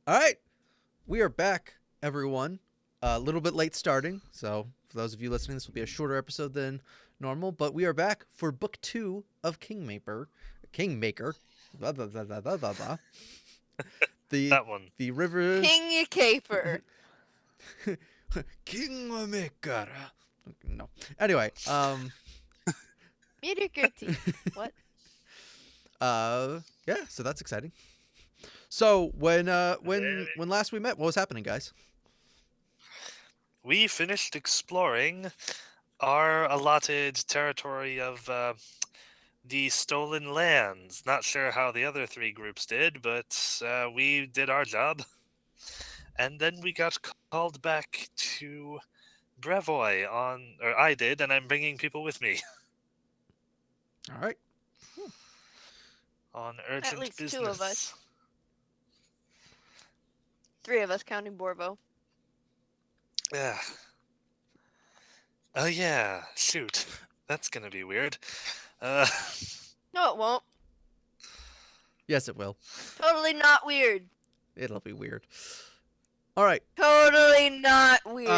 All right, we are back, everyone. A little bit late starting, so for those of you listening, this will be a shorter episode than normal. But we are back for book 2 of Kingmaker. Blah, blah, blah, blah, blah, blah, blah. The That one. the rivers. King Caper. Kingmaker. No. Anyway, Mediocrity. What? yeah. So that's exciting. So when last we met, what was happening, guys? We finished exploring our allotted territory of the stolen lands. Not sure how the other 3 groups did, but we did our job. And then we got called back to Brevoy or I did, and I'm bringing people with me All right. on urgent At least business. 2 of us. 3 of us counting Borvo. Yeah. Oh yeah, shoot. That's gonna be weird. No, it won't. Yes, it will. Totally not weird. It'll be weird. All right. Totally not weird.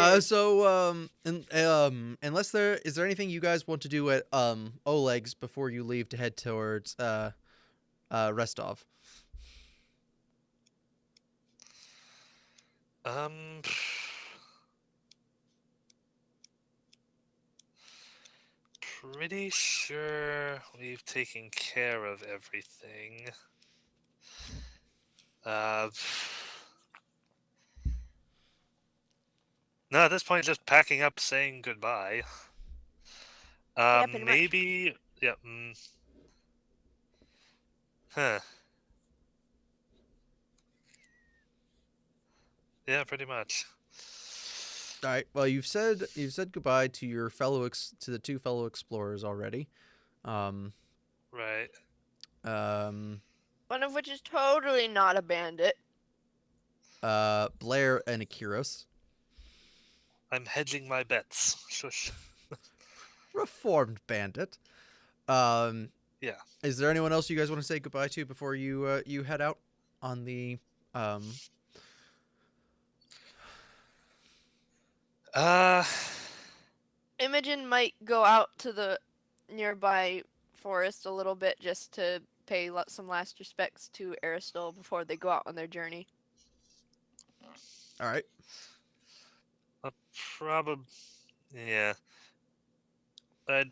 Unless is there anything you guys want to do at Oleg's before you leave to head towards Restov? Pretty sure we've taken care of everything. No, at this point, just packing up, saying goodbye. pretty much. Maybe, yeah. Huh. Yeah, pretty much. All right. Well, you've said goodbye to your to the 2 fellow explorers already. Right. One of which is totally not a bandit. Blair and Akiros. I'm hedging my bets. Shush. Reformed bandit. Yeah. Is there anyone else you guys want to say goodbye to before you you head out on the Imogen might go out to the nearby forest a little bit just to pay some last respects to Aristol before they go out on their journey. All right. Probably. Yeah. I'd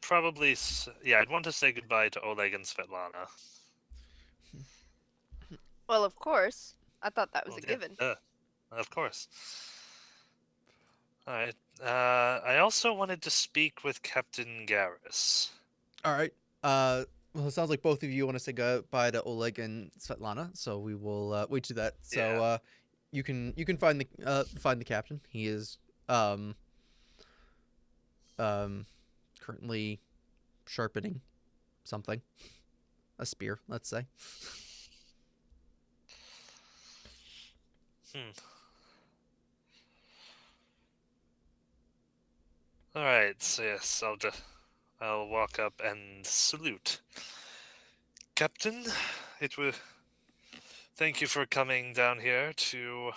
want to say goodbye to Oleg and Svetlana. Well, of course. I thought that was a given. Of course. Alright. I also wanted to speak with Captain Garrus. All right. Well, it sounds like both of you want to say goodbye to Oleg and Svetlana, so we will wait to that. So you can find the captain. He is currently sharpening something, a spear, let's say. Alright, so yes, I'll walk up and salute. Captain, thank you for coming down here to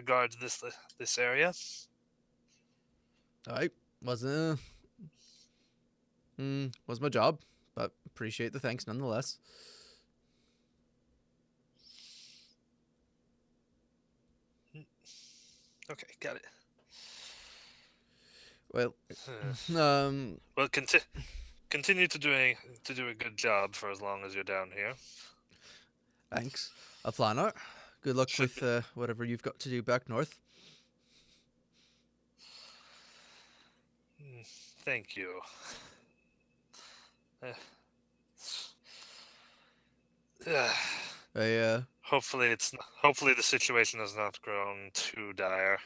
guard this area. All right. Was my job, but appreciate the thanks nonetheless. Okay, got it. Well, well, continue to do a good job for as long as you're down here. Thanks, Aplana. Good luck with whatever you've got to do back north. Thank you. Hopefully the situation has not grown too dire.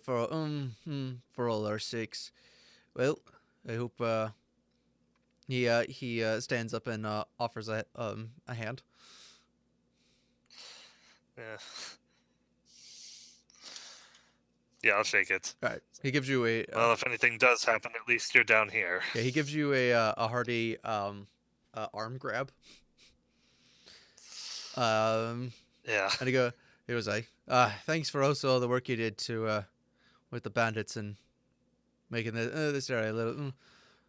For all our sakes. Well, I hope he stands up and offers a hand. Yeah. Yeah, I'll shake it. All right. He gives you a. Well, if anything does happen, at least you're down here. Yeah, he gives you a hearty arm grab. Yeah. And he was like, thanks for also all the work you did to with the bandits and making this area a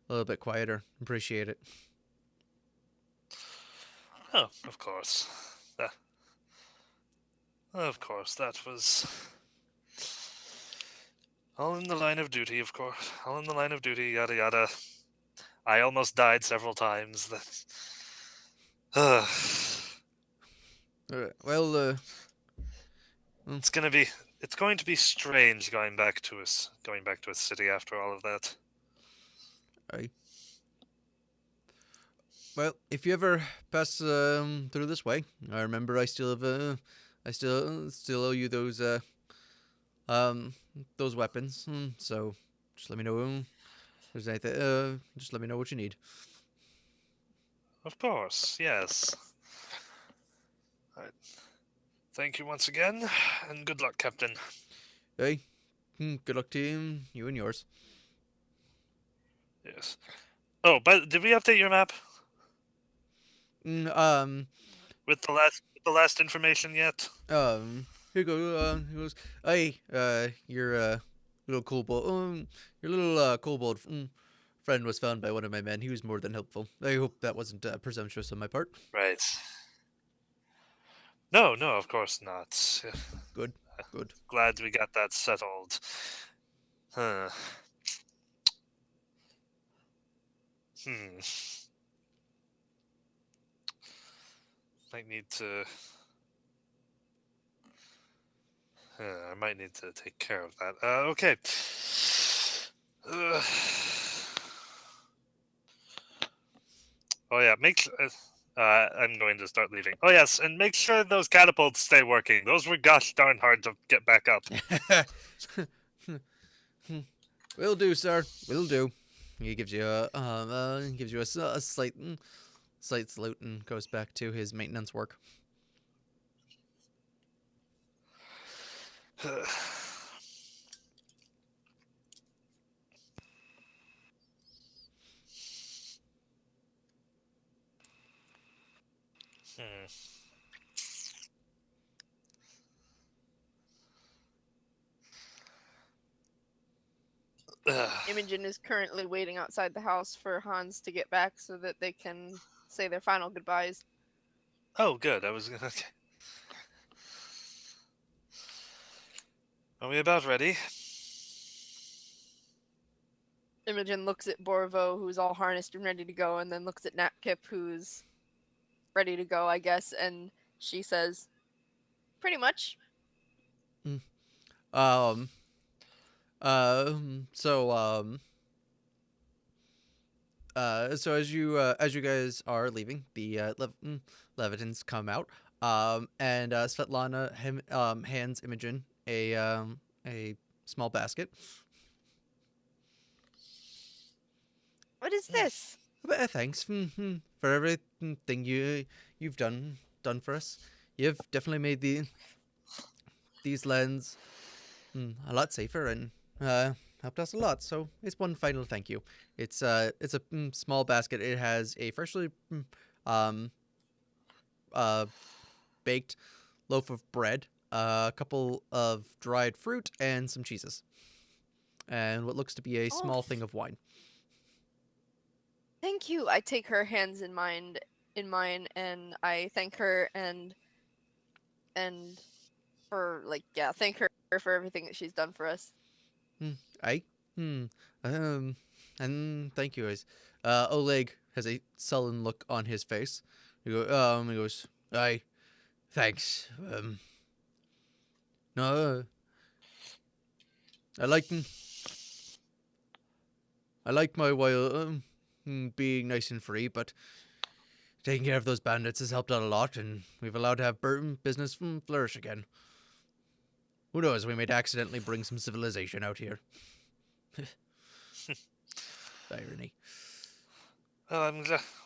little bit quieter. Appreciate it. Oh, of course. Of course, that was all in the line of duty, of course. All in the line of duty, yada yada. I almost died several times. Well, It's gonna be. It's going to be strange going back to a city after all of that. I well, if you ever pass through this way, I remember I still have I still owe you um those weapons. So just let me know if there's anything. Just let me know what you need. Of course, yes. Alright. Thank you once again, and good luck, Captain. Hey, good luck to you and yours. Yes. Oh, but did we update your map Mm, with the last information yet? here he goes. Hey, your little kobold, your little kobold friend was found by one of my men. He was more than helpful. I hope that wasn't presumptuous on my part. Right. No, no, of course not. Good, good. Glad we got that settled. Huh. Hmm. Might need to. I might need to take care of that. Okay. Uh, oh yeah, I'm going to start leaving. Oh yes, and make sure those catapults stay working. Those were gosh darn hard to get back up. Will do, sir. Will do. He gives you a slight salute and goes back to his maintenance work. Hmm. Imogen is currently waiting outside the house for Hans to get back so that they can say their final goodbyes. Oh, good. I was gonna. Okay. Are we about ready? Imogen looks at Borvo, who's all harnessed and ready to go, and then looks at Napkip, who's ready to go, I guess, and she says, pretty much. Um. So so as you guys are leaving, the Levitans come out. And Svetlana hands Imogen a small basket. What is this? Thanks for everything you've done for us. You've definitely made these lands a lot safer and helped us a lot. So it's one final thank you. It's a small basket. It has a freshly um baked loaf of bread, a couple of dried fruit, and some cheeses, and what looks to be a Oh, small thing of wine. thank you. I take her hands in mine, and I thank her and for thank her for everything that she's done for us. I um and thank you guys. Oleg has a sullen look on his face. He goes, I thanks. No, I like I like my while being nice and free, but taking care of those bandits has helped out a lot, and we've allowed to have business flourish again. Who knows? We might accidentally bring some civilization out here. Irony. Well,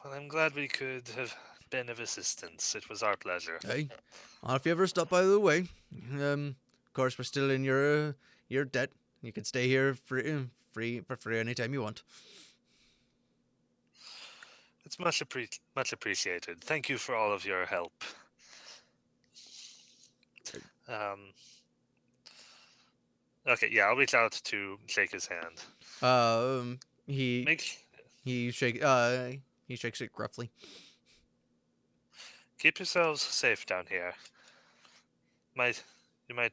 I'm glad we could have been of assistance. It was our pleasure. Hey, if you ever stop by the way, of course we're still in your debt. You can stay here for free anytime you want. It's much appreciated. Thank you for all of your help. Okay, yeah, I'll reach out to shake his hand. He Make he shakes it gruffly. keep yourselves safe down here. You might.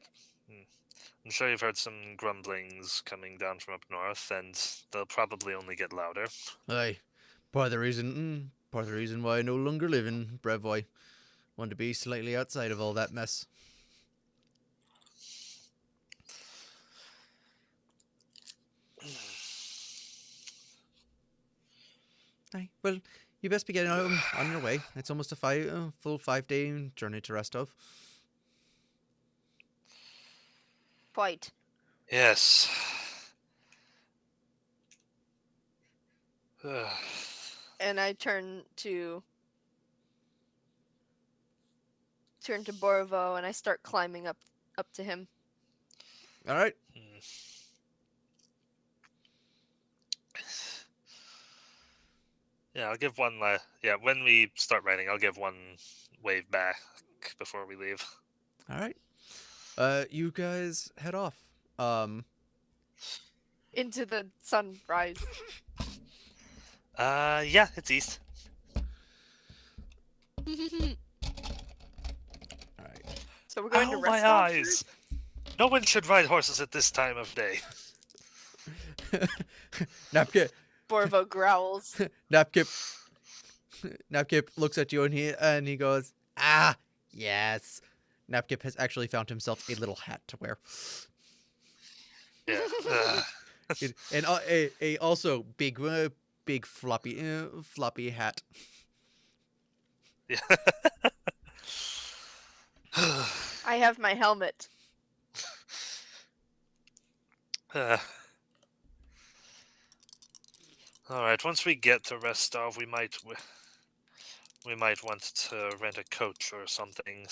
I'm sure you've heard some grumblings coming down from up north, and they'll probably only get louder. Aye, part of the reason why I no longer live in Brevoy. Want to be slightly outside of all that mess. Aye, well, you best be getting on your way. It's almost a full 5-day journey to Restov. Quite. Yes. And I turn to Borvo and I start climbing up to him. All right. Yeah, I'll give one. Yeah, when we start writing, I'll give one wave back before we leave. All right. You guys head off. Into the sunrise. Yeah, it's east. All right. So we're going to Ow, my Restov eyes! first? No one should ride horses at this time of day. Napkip Borvo growls. Napkip looks at you and he goes, "Ah, yes." Napkip has actually found himself a little hat to wear. Yeah. And a also big floppy hat. Yeah. I have my helmet. All right. Once we get to Restov, we might want to rent a coach or something.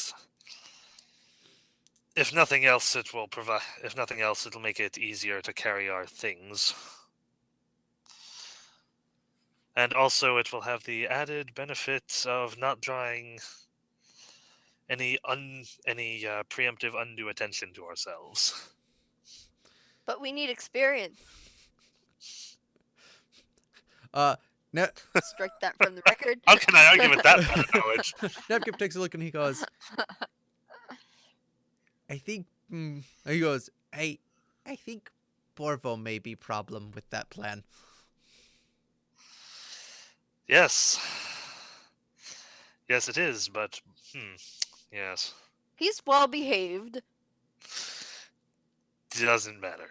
If nothing else, it will provide. If nothing else, it'll make it easier to carry our things. And also, it will have the added benefits of not drawing any preemptive undue attention to ourselves. But we need experience. Strike that from the record. How can I argue with that kind of knowledge? Napkip takes a look and he goes, I think, he goes, I think Borvo may be problem with that plan. Yes. Yes, it is, but, yes. He's well behaved. Doesn't matter.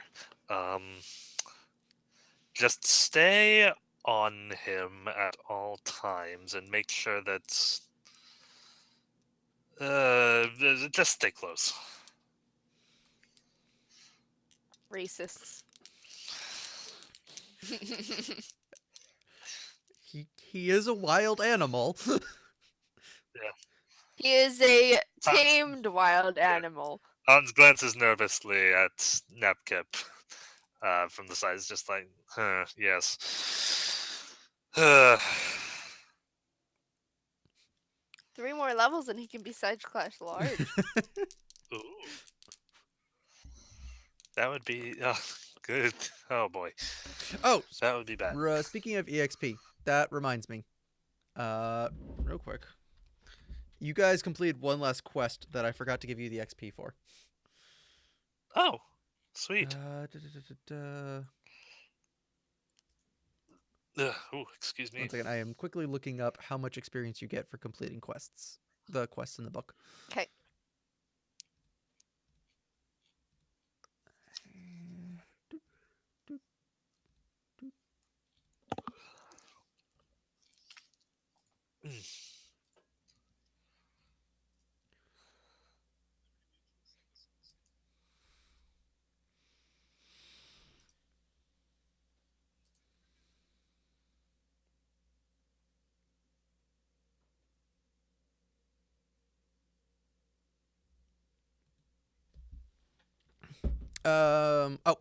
Just stay on him at all times and make sure that, just stay close. Racists. He is a wild animal. He is a tamed wild animal. Hans glances nervously at Napkip from the side. It's just like, yes. 3 more levels and he can be side class large. Ooh. That would be good. Oh boy. Oh, That would be bad. Speaking of EXP, that reminds me. Real quick. You guys completed one last quest that I forgot to give you the XP for. Oh, sweet. Ooh, excuse me. One second, I am quickly looking up how much experience you get for completing quests. The quests in the book. Okay.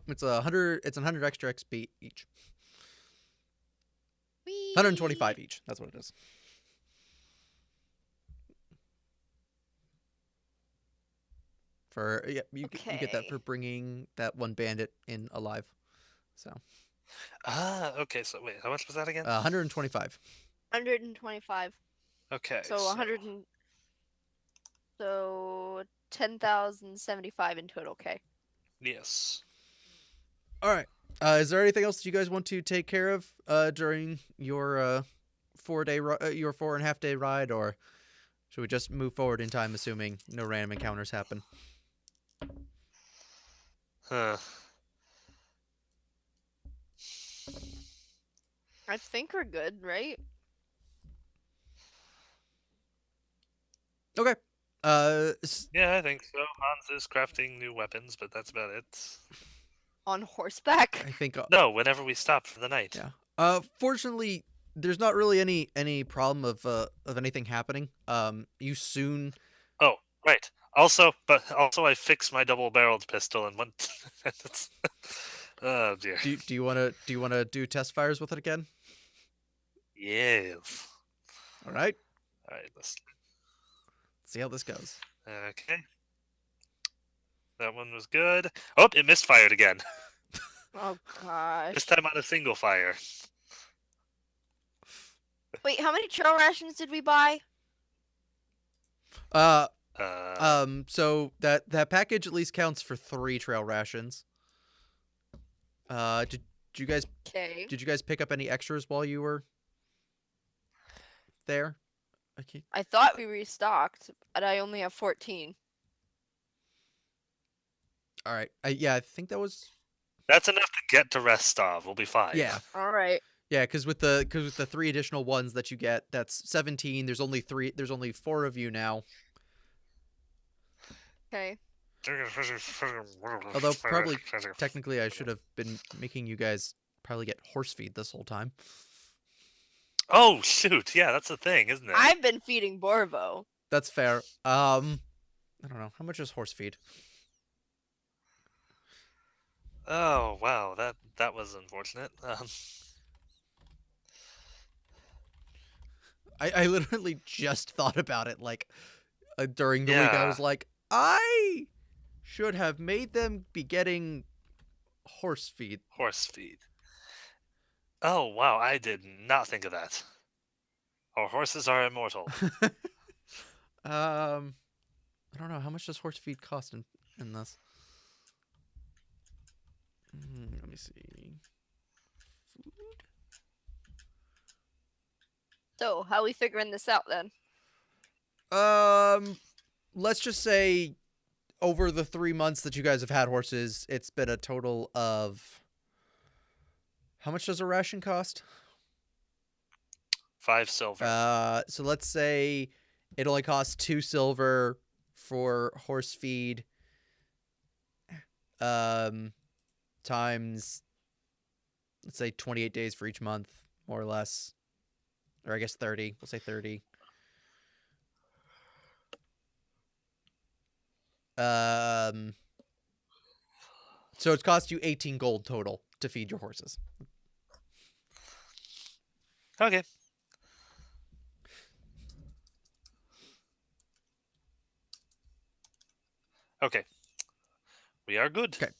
It's 100. It's 100 extra XP each. Whee! 125 each. That's what it is. For you get that for Okay. bringing that one bandit in alive. So Okay. So wait, how much was that again? 125. 125. Okay. So 100 and so 10,075 in total. Okay. Yes. All right. Is there anything else you guys want to take care of during your 4-day your 4.5-day ride, or should we just move forward in time, assuming no random encounters happen? Huh. I think we're good, right? Okay. Yeah, I think so. Hans is crafting new weapons, but that's about it. On horseback. I think No, whenever we stop for the night. yeah. Fortunately, there's not really any problem of anything happening. You soon. Oh, right. Also, I fixed my double-barreled pistol and went. Oh dear. Do you want to do test fires with it again? Yes. All right. All right. Let's. See how this goes. Okay. That one was good. Oh, it misfired again. Oh gosh. This time on a single fire. Wait, how many trail rations did we buy? So that package at least counts for 3 trail rations. Did you guys Okay. pick up any extras while you were there? Okay. I thought we restocked, but I only have 14. All right. Yeah, I think that was. That's enough to get to Restov. We'll be fine. Yeah. All right. Yeah, because with the 3 additional ones that you get, that's 17. There's only 4 of you now. Okay. Although probably technically I should have been making you guys probably get horse feed this whole time. Oh shoot! Yeah, that's the thing, isn't it? I've been feeding Borvo. That's fair. I don't know. How much is horse feed? Oh wow, that was unfortunate. I literally just thought about it like during the week. I Yeah. was like, I should have made them be getting horse feed. Horse feed. Oh wow, I did not think of that. Our horses are immortal. I don't know. How much does horse feed cost in this? Let me see. Food. So, how we figuring this out then? Let's just say over the 3 months that you guys have had horses, it's been a total of. How much does a ration cost? 5 silver. So let's say it only costs 2 silver for horse feed. Times, let's say 28 days for each month, more or less. Or I guess 30. We'll say 30. So it's cost you 18 gold total to feed your horses. Okay. Okay. We are good. Okay.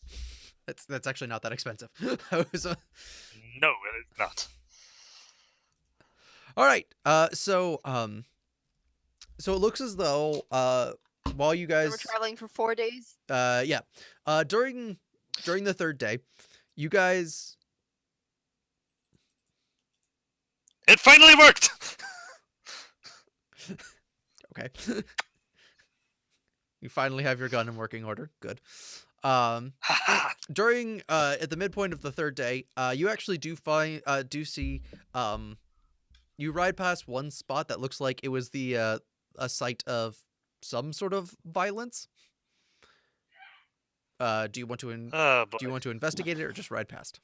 That's actually not that expensive. No, it is not. All right. So it looks as though while you So guys we're traveling for 4 days. yeah. During the 3rd day, you guys It finally worked. okay. You finally have your gun in working order. Good. During at the midpoint of the 3rd day, you actually do see you ride past one spot that looks like it was the a site of some sort of violence. Do you want to Oh boy. do you want to investigate it or just ride past?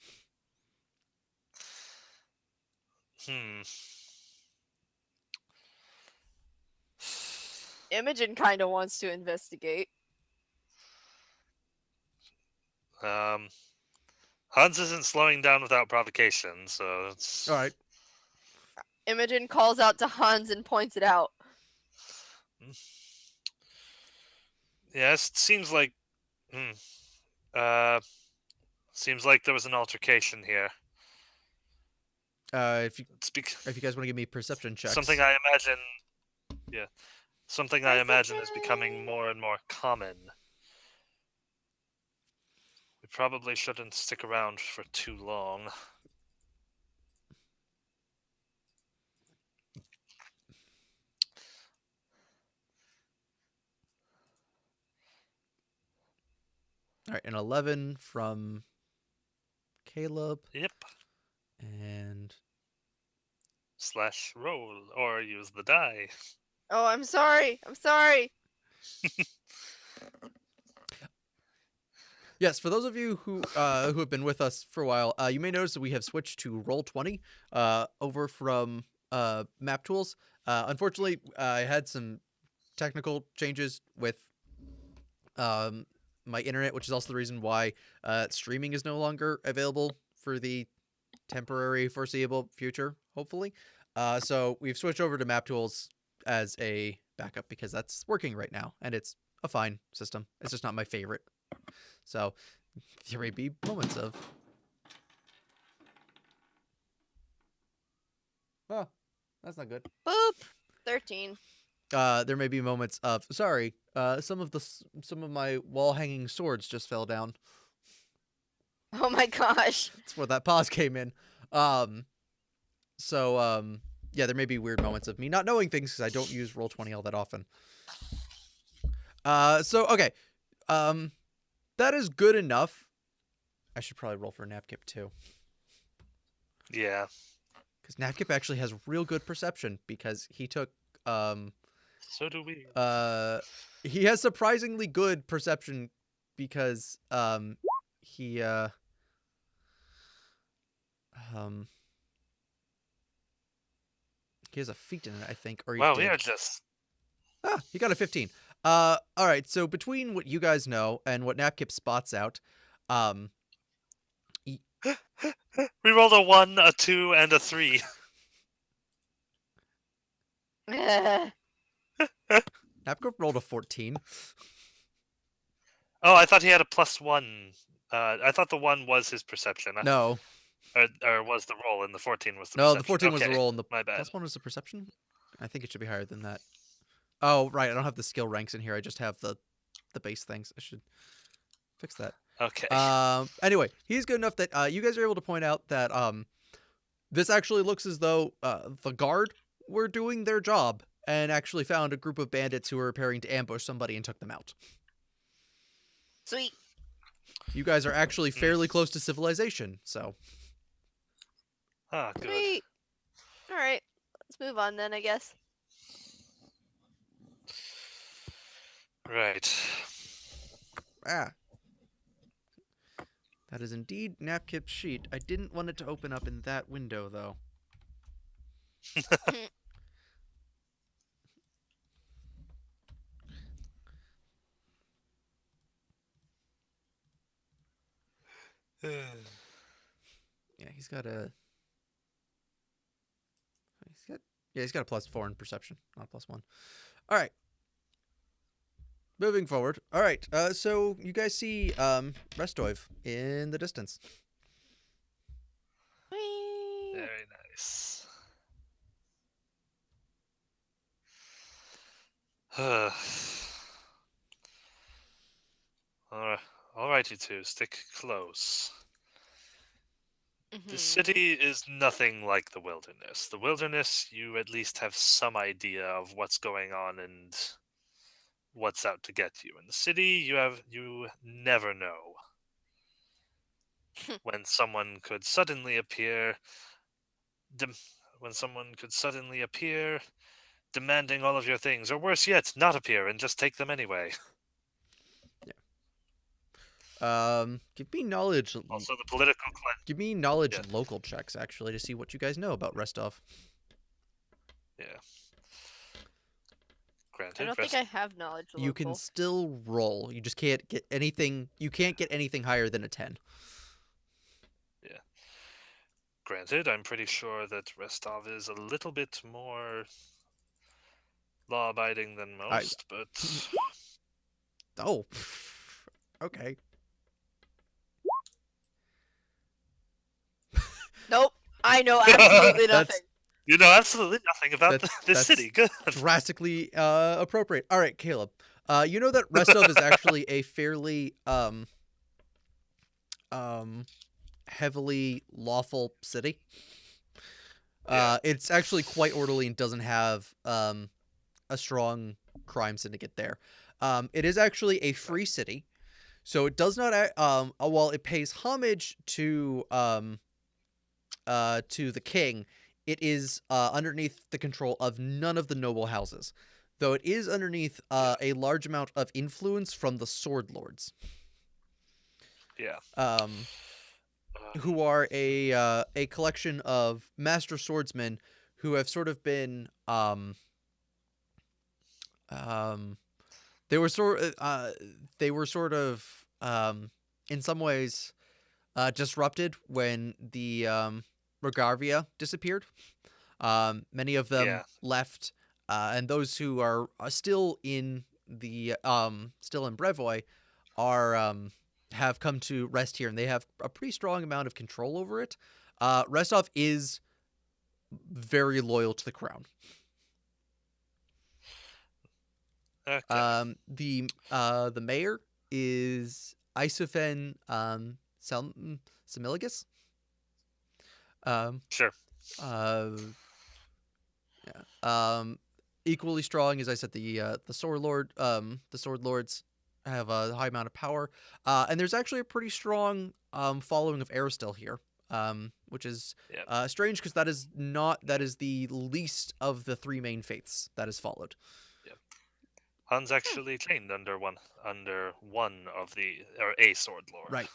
Imogen kind of wants to investigate. Hans isn't slowing down without provocation, so it's... All right. Imogen calls out to Hans and points it out. Yes, it seems like. Hmm, uh, seems like there was an altercation here. If you It's bec- guys want to give me perception checks. something I imagine. Yeah, something I imagine is becoming Perception. more and more common. We probably shouldn't stick around for too long. All right, an 11 from Caleb Yep. and Slash roll or use the die. Oh, I'm sorry. I'm sorry. yes, for those of you who have been with us for a while, you may notice that we have switched to Roll20 over from Map Tools. Unfortunately, I had some technical changes with my internet, which is also the reason why streaming is no longer available for the temporary foreseeable future, hopefully. So we've switched over to Map Tools as a backup because that's working right now, and it's a fine system. It's just not my favorite. So there may be moments of, oh, that's not good. Boop. 13. There may be moments of, sorry, some of my wall hanging swords just fell down. Oh my gosh. That's where that pause came in. So yeah, there may be weird moments of me not knowing things because I don't use Roll20 all that often. So okay, that is good enough. I should probably roll for Napkip too, Yeah. because Napkip actually has real good perception because he took So do we. he has surprisingly good perception because he he has a feat in it, I think, or he Wow, did. we are just. He got a 15. All right. So between what you guys know and what Napkip spots out, We rolled a 1, a 2, and a 3. Napkip rolled a 14. Oh, I thought he had a +1. I thought the 1 was his perception. No, Or was the roll, and the 14 was the no, perception. the 14 was the Okay, roll, and the my bad. +1 was the perception. I think it should be higher than that. Oh, right. I don't have the skill ranks in here. I just have the base things. I should fix that. Okay. Anyway, he's good enough that you guys are able to point out that this actually looks as though the guard were doing their job and actually found a group of bandits who were preparing to ambush somebody and took them out. Sweet. You guys are actually fairly close to civilization, so. Ah, good. Sweet. All right. Let's move on then, I guess. Right. Ah. That is indeed Napkip's sheet. I didn't want it to open up in that window, though. Yeah, he's got a +4 in perception, not a +1. All right. Moving forward. All right. So you guys see Restoiv in the distance. Whee! Very nice. Alright, you two, stick close. The Mhm. city is nothing like the wilderness. The wilderness, you at least have some idea of what's going on and what's out to get you. In the city, you never know when someone could suddenly appear. When someone could suddenly appear, demanding all of your things, or worse yet, not appear and just take them anyway. Give me knowledge. Also, the political climate. Give me knowledge Yeah. local checks actually to see what you guys know about Restov. Yeah. I Granted, don't think I have knowledge local. You can still roll. You just can't get anything. You can't get anything higher than a 10. Granted, I'm pretty sure that Restov is a little bit more law-abiding than most, but Oh. Okay. Nope. I know absolutely nothing. You know absolutely nothing about this That's city. Good. drastically appropriate. All right, Caleb. You know that Restov is actually a fairly heavily lawful city. Yeah. It's actually quite orderly and doesn't have a strong crime syndicate there. It is actually a free city, so it does not. While it pays homage to the king, it is underneath the control of none of the noble houses, though it is underneath a large amount of influence from the sword lords. Yeah. Who are a collection of master swordsmen who have sort of been they were sort of in some ways disrupted when the Regarvia disappeared. Many of them Yeah. left, and those who are still in Brevoy are have come to rest here, and they have a pretty strong amount of control over it. Restov is very loyal to the crown. Okay. The mayor is Isofen Samiligus. Sure. Yeah. Equally strong, as I said, the sword lords have a high amount of power, and there's actually a pretty strong following of Aristil here, which is Yeah. strange because that is the least of the three main faiths that is followed. Han's actually trained under one of the or a sword lord. Right.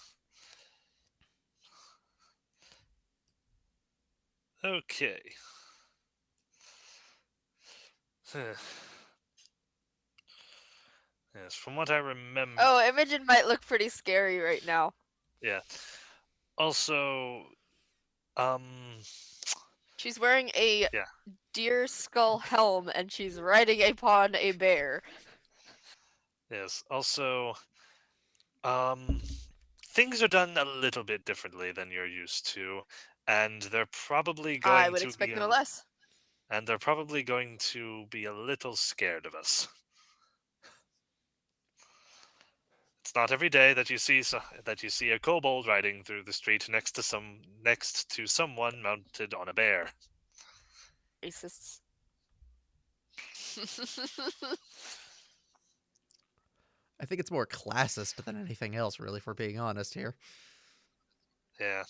Okay. Yes, from what I remember. Oh, Imogen might look pretty scary right now. Yeah. Also, She's wearing a yeah. deer skull helm and she's riding upon a bear. Yes. Also, things are done a little bit differently than you're used to, and they're probably I going would to expect be no less. and they're probably going to be a little scared of us. It's not every day that you see a kobold riding through the street next to someone mounted on a bear. Racists. I think it's more classist than anything else, really, if we're being honest here. Yeah.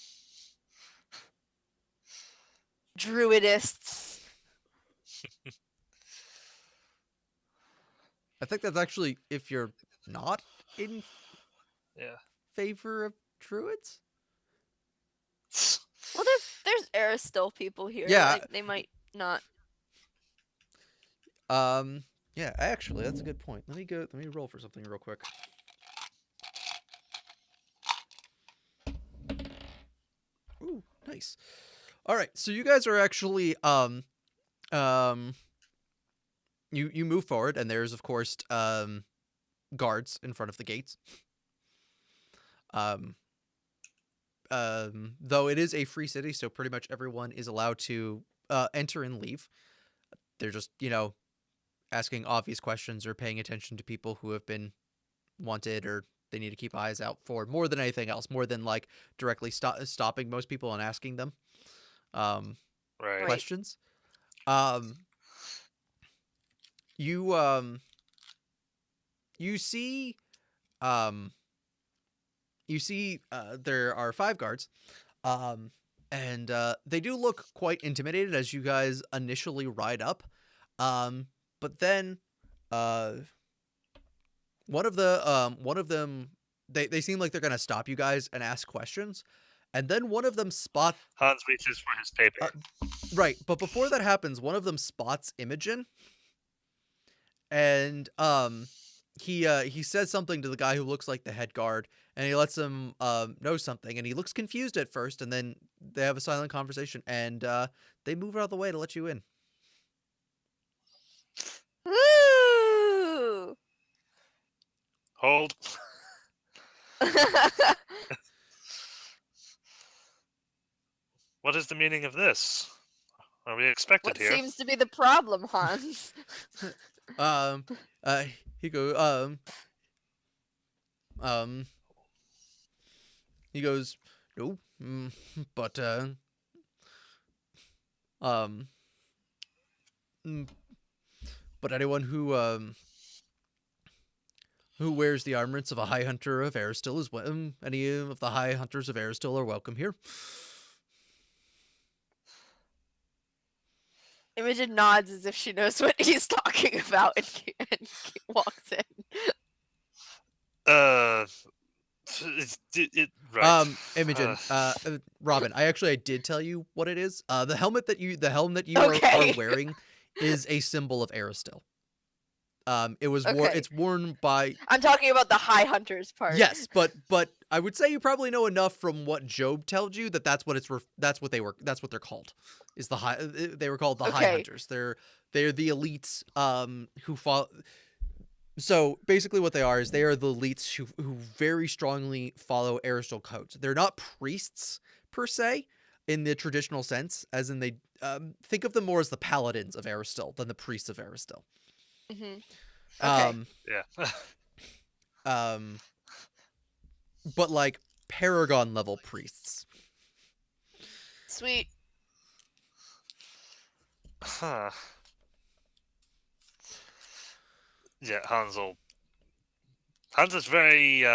Druidists. I think that's actually if you're not in Yeah. favor of druids. Well, there's Aristil people here. Yeah. They might not. Yeah, actually, that's a good point. Let me roll for something real quick. Ooh, nice. All right, so you guys are actually you move forward, and there's of course guards in front of the gates. Though it is a free city, so pretty much everyone is allowed to enter and leave. They're just, asking obvious questions or paying attention to people who have been wanted or they need to keep eyes out for more than anything else, more than like directly stopping most people and asking them Right. questions. You see there are 5 guards. And they do look quite intimidated as you guys initially ride up. But then one of them they seem like they're gonna stop you guys and ask questions. And then one of them Hans reaches for his paper. Right, but before that happens, one of them spots Imogen. And he says something to the guy who looks like the head guard, and he lets him know something, and he looks confused at first, and then they have a silent conversation, and they move out of the way to let you in. Woo! Hold. What is the meaning of this? Are we expected What here? seems to be the problem, Hans? um, he goes, he goes, no, but, um, mm, but anyone who wears the armaments of a high hunter of Aristil is any of the high hunters of Aristil are welcome here. Imogen nods as if she knows what he's talking about and walks in. Right. Imogen, Robin, I did tell you what it is. The helm that you Okay. are wearing is a symbol of Aristil. It was Okay. it's worn by. I'm talking about the High Hunters part. Yes, but I would say you probably know enough from what Job told you that's what they're called. Is the high they were called the High Okay. Hunters. They're the elites who follow. So basically, what they are is they are the elites who very strongly follow Aristil codes. They're not priests per se in the traditional sense, as in they think of them more as the paladins of Aristil than the priests of Aristil. Mm-hmm. Okay. Yeah. But like Paragon level priests. Sweet. Huh. Yeah, Hans is very, He's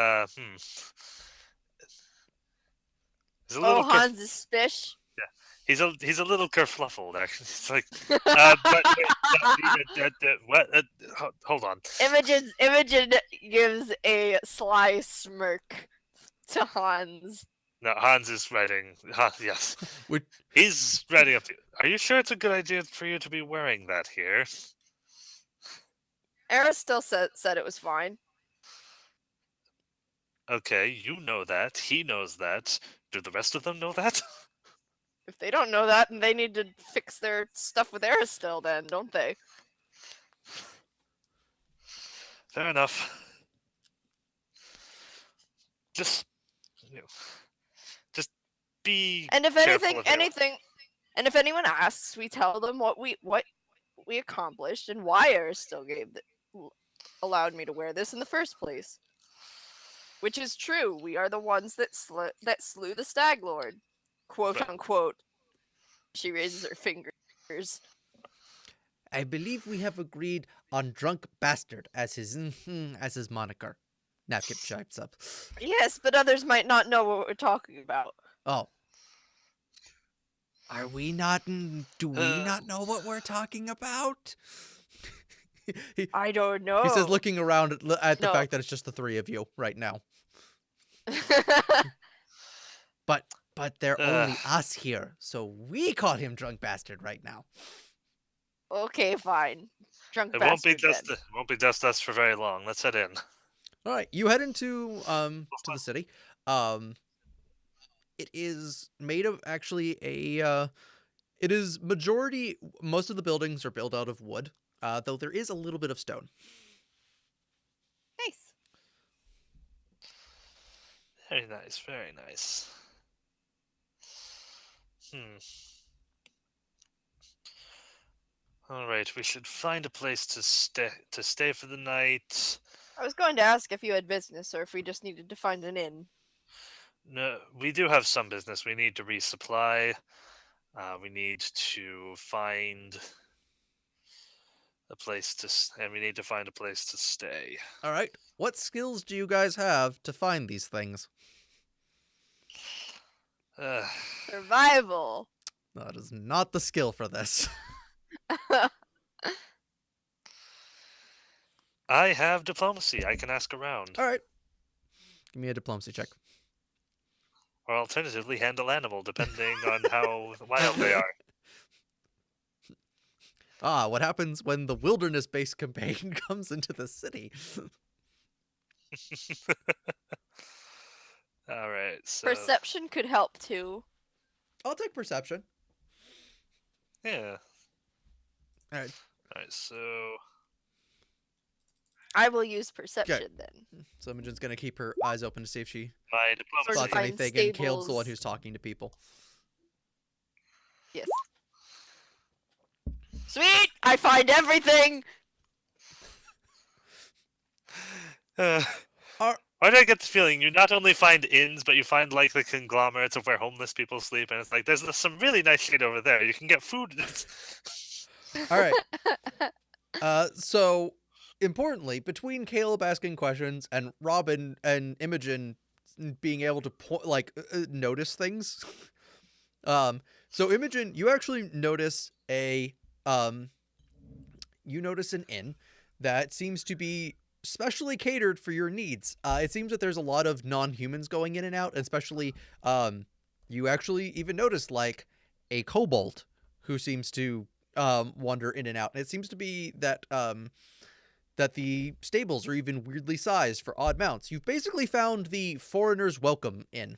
a little Hans is spish. he's a little kerfluffled, actually. It's like, but wait, what? Hold on. Imogen gives a sly smirk to Hans. No, Hans is writing. Yes. Which, He's writing up. Are you sure it's a good idea for you to be wearing that here? Aristil said it was fine. Okay, you know that. He knows that. Do the rest of them know that? If they don't know that, then they need to fix their stuff with Aristil then, don't they? Fair enough. Just, just be. And if careful and if anyone asks, we tell them what we accomplished and why Aristil allowed me to wear this in the first place. Which is true. We are the ones that slew the Stag Lord, quote Right. unquote. She raises her fingers. I believe we have agreed on Drunk Bastard as his moniker. Napkip chimes up. Yes, but others might not know what we're talking about. Oh. Are we not? Do we not know what we're talking about? I don't know. He says, looking around at the No. fact that it's just the three of you right now. But they're only us here, so we call him Drunk Bastard right now. Okay, fine. Drunk It bastard. won't be just us for very long. Let's head in. All right, you head into to the city. It is made of actually it is most of the buildings are built out of wood, though there is a little bit of stone. Nice. Very nice, very nice. All right, we should find a place to stay for the night. I was going to ask if you had business or if we just needed to find an inn. No, we do have some business. We need to resupply. We need to find a place and we need to find a place to stay. All right, what skills do you guys have to find these things? Survival. That is not the skill for this. I have diplomacy. I can ask around. All right, give me a diplomacy check. Or alternatively, handle animal, depending on how wild they are. What happens when the wilderness-based campaign comes into the city? All right, so... Perception could help too. I'll take perception. Yeah. All right. All right, so... I will use perception then. So Imogen's gonna keep her eyes open to see if she My Sort of spots diplomacy. find anything, and Caleb's the one stables. who's talking to people. Yes. Sweet! I find everything! Are- Why do I get the feeling you not only find inns, but you find like the conglomerates of where homeless people sleep, and it's like there's some really nice shit over there. You can get food. All right. So importantly, between Caleb asking questions and Robin and Imogen being able to notice things, so Imogen, you actually notice you notice an inn that seems to be specially catered for your needs. It seems that there's a lot of non-humans going in and out, especially you actually even notice like a kobold who seems to wander in and out. And it seems to be that that the stables are even weirdly sized for odd mounts. You've basically found the foreigner's welcome inn,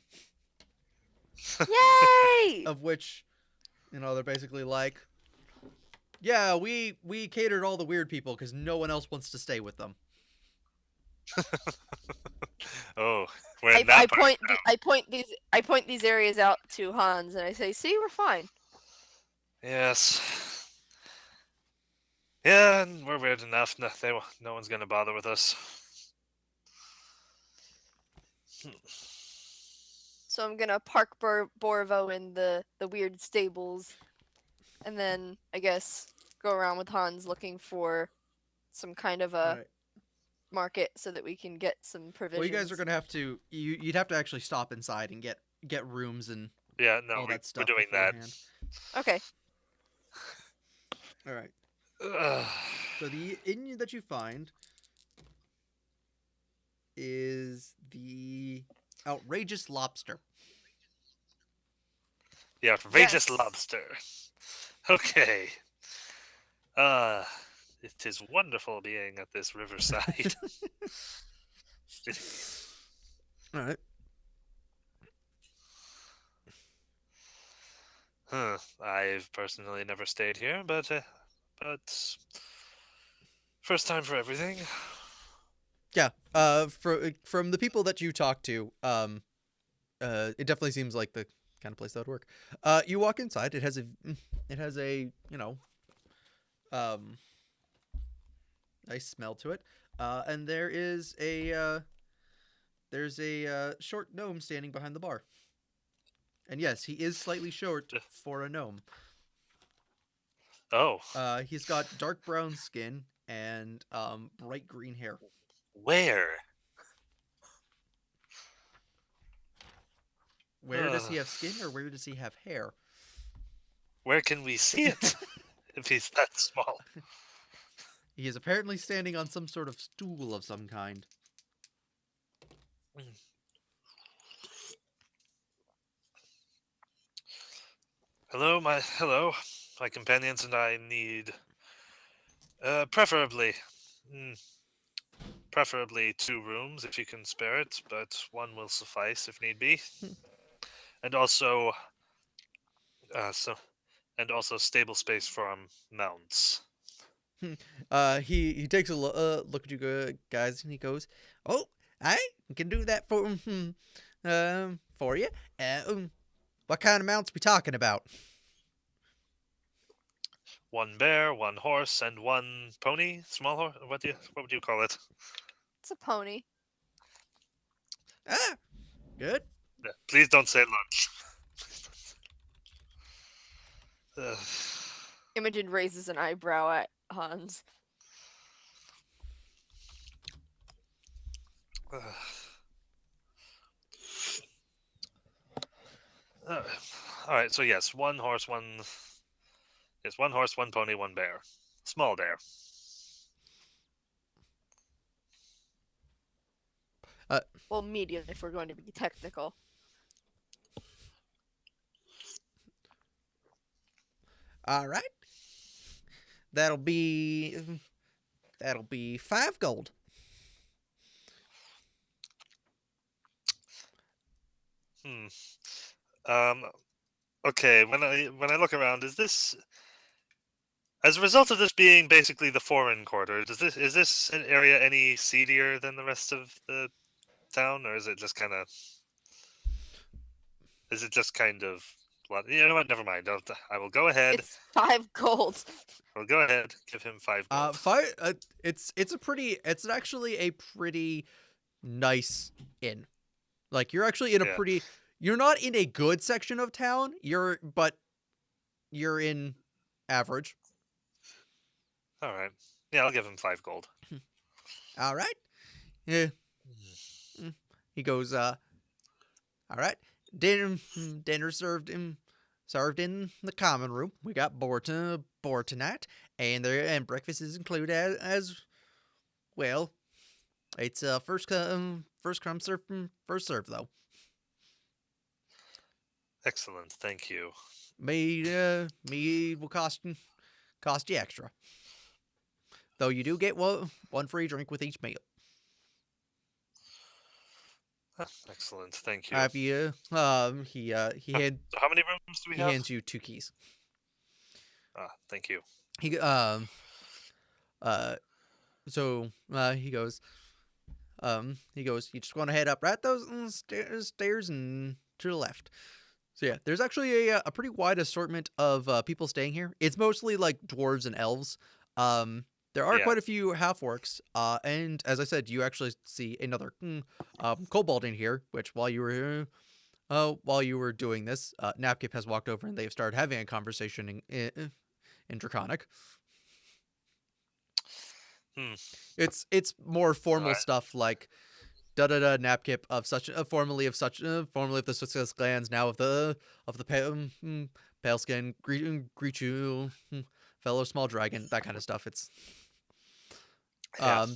Yay! of which, they're basically like, yeah, we catered all the weird people because no one else wants to stay with them. Oh, we're in that part. I point these areas out to Hans and I say, "See, we're fine." Yes. Yeah, and we're weird enough. No one's gonna bother with us. So I'm gonna park Borvo in the weird stables, and then I guess go around with Hans looking for some kind of a Right. market so that we can get some provisions. Well, you guys are gonna have to. You'd have to actually stop inside and get rooms and Yeah, no, all that we're stuff doing that. beforehand. Okay. All right. Ugh. So the inn that you find is the Outrageous Lobster. The outrageous Yes. lobster. Okay. It is wonderful being at this riverside. All right. I've personally never stayed here, but first time for everything. Yeah. From the people that you talk to, it definitely seems like the kind of place that would work. You walk inside. It has a nice smell to it. And there's a short gnome standing behind the bar. And yes, he is slightly short for a gnome. Oh, He's got dark brown skin and bright green hair. where? Where does he have skin, or where does he have hair? Where can we see it? If he's that small. He is apparently standing on some sort of stool of some kind. Hello, my companions and I need, preferably 2 rooms if you can spare it, but 1 will suffice if need be, and also, stable space for mounts. He takes a look at you guys, and he goes, "Oh, I can do that for you. What kind of mounts we talking about?" 1 bear, 1 horse, and 1 pony. Small horse. What would you call it? It's a pony. Ah, good. Yeah, please don't say lunch. Imogen raises an eyebrow at Hans. All right. So yes, 1 horse, 1. Yes, 1 horse, 1 pony, 1 bear. Small bear. Well, medium if we're going to be technical. All right. That'll be 5 gold. Okay. When I look around, is this? As a result of this being basically the foreign quarter, is this an area any seedier than the rest of the town, or is it just kind of? Is it just kind of? You know what? Never mind. I will go ahead. It's 5 gold. I'll go ahead. Give him 5 gold. It's actually a pretty nice inn. Like you're actually in a Yeah. you're not in a good section of town. But you're in average. All right. Yeah, I'll give him 5 gold. All right. Yeah. He goes. All right. Dinner served in the common room. We got board tonight, and breakfast is included as well. It's first come first serve though. Excellent. Thank you. Me will cost you extra. Though you do get one free drink with each meal. Excellent. Thank you. Have you? So how many rooms do we have? hands you 2 keys. Thank you. He so he goes. You just want to head up right those stairs and to the left. So yeah, there's actually a pretty wide assortment of people staying here. It's mostly like dwarves and elves. There are quite a few half-orcs, and as I said, you actually see another kobold in here. Which while you were doing this, Napkip has walked over and they've started having a conversation in Draconic. It's more formal stuff like Napkip of such formerly of the Success clans, now of the pale skin greet you fellow small dragon, that kind of stuff. It's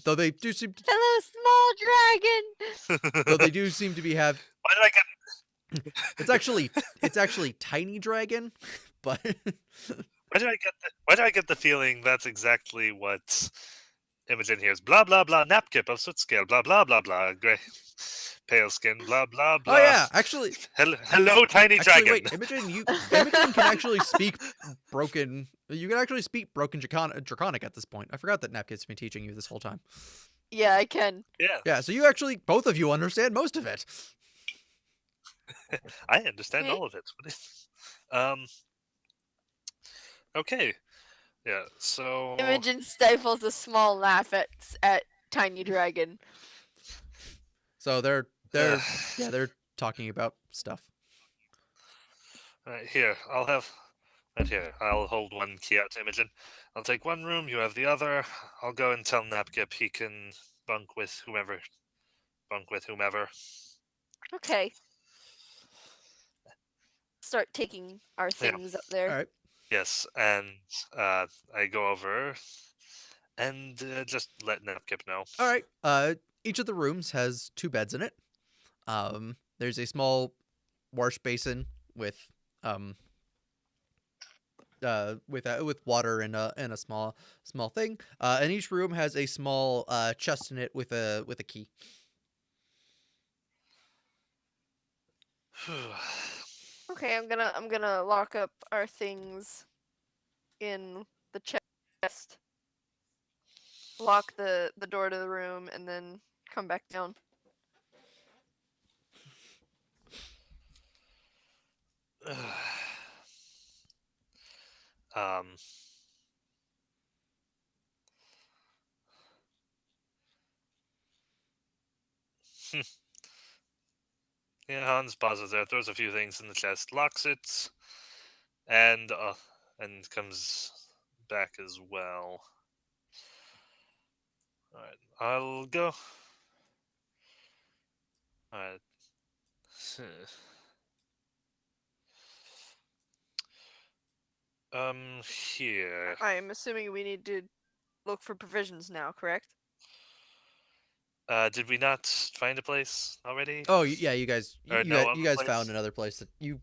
though they do seem to, Hello, small dragon. though they do seem to be have Why did I get? it's actually tiny dragon, but Why do I get the feeling that's exactly what Imogen hears? Blah blah blah. Napkip of soot scale. Blah blah blah blah. Gray, pale skin. Blah blah blah. oh yeah, actually. Hello, tiny dragon. Wait, Imogen can actually speak broken. You can actually speak broken Draconic at this point. I forgot that Napkip's been teaching you this whole time. Yeah, I can. Yeah. Yeah, so you actually, both of you understand most of it. I understand all of it. Okay. Yeah. So. Imogen stifles a small laugh at Tiny Dragon. So they're talking about stuff. Right here, I'll hold one key out to Imogen. I'll take one room, you have the other. I'll go and tell Napkip he can bunk with whomever. Okay. Start taking our things up there. All right. Yes, and I go over and just let Napkip know. All right. Each of the rooms has 2 beds in it. There's a small wash basin with water and a small thing. And each room has a small chest in it with a key. Okay, I'm gonna lock up our things in the chest. Lock the door to the room and then come back down. Yeah, Hans pauses there, throws a few things in the chest, locks it, and comes back as well. Alright, I'll go. Alright. Here. I'm assuming we need to look for provisions now, correct? Did we not find a place already? Oh yeah, you guys found another place that you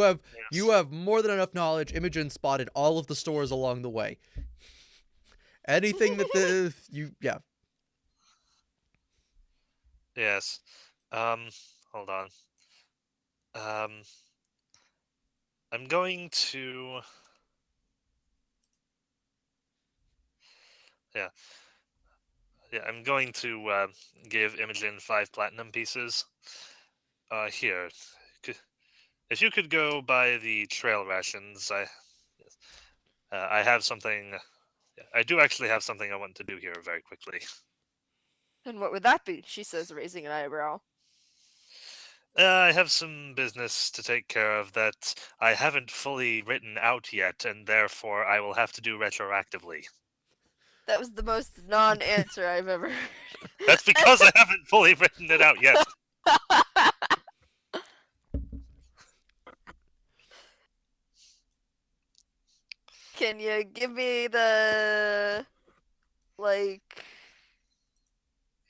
have more than enough knowledge. Imogen spotted all of the stores along the way. Anything that Yes. Hold on. I'm going to. Yeah, I'm going to give Imogen 5 platinum pieces. Here, if you could go buy the trail rations, I have something. I do actually have something I want to do here very quickly. And what would that be? She says, raising an eyebrow. I have some business to take care of that I haven't fully written out yet, and therefore I will have to do retroactively. That was the most non-answer I've ever heard. That's because I haven't fully written it out yet. Can you give me the like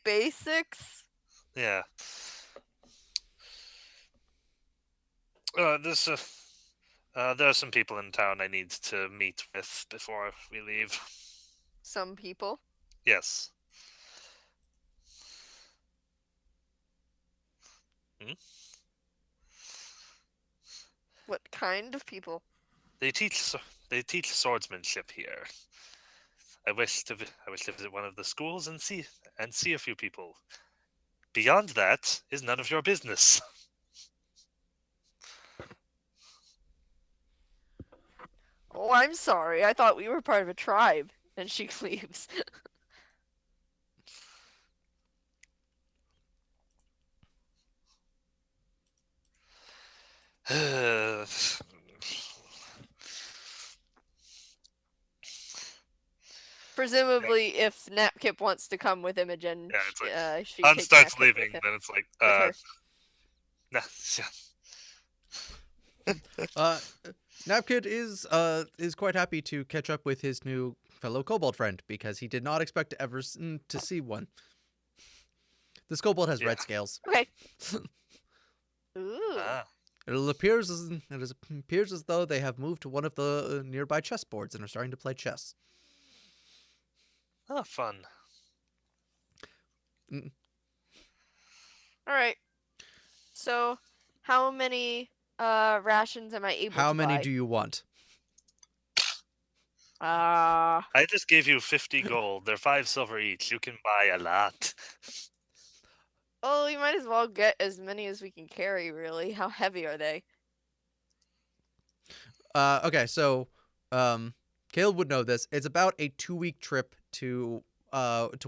basics? Yeah. There are some people in town I need to meet with before we leave. Some people. Yes. Hmm? What kind of people? They teach swordsmanship here. I wish to visit one of the schools and see a few people. Beyond that is none of your business. Oh, I'm sorry. I thought we were part of a tribe. And she leaves. Presumably, if Napkip wants to come with Imogen, Yeah, it's like she Han takes starts Napkip leaving, with then it's like, her. nah, Napkid is quite happy to catch up with his new fellow kobold friend because he did not expect to ever to see one. This kobold has red Yeah. scales. Okay. Ooh. It appears as though they have moved to one of the nearby chessboards and are starting to play chess. Oh, fun. All right. So, how many rations am I able How to many buy? do you want? I just gave you 50 gold. They're 5 silver each. You can buy a lot. Oh, we might as well get as many as we can carry, really. How heavy are they? Okay, so Caleb would know this. It's about a 2-week trip to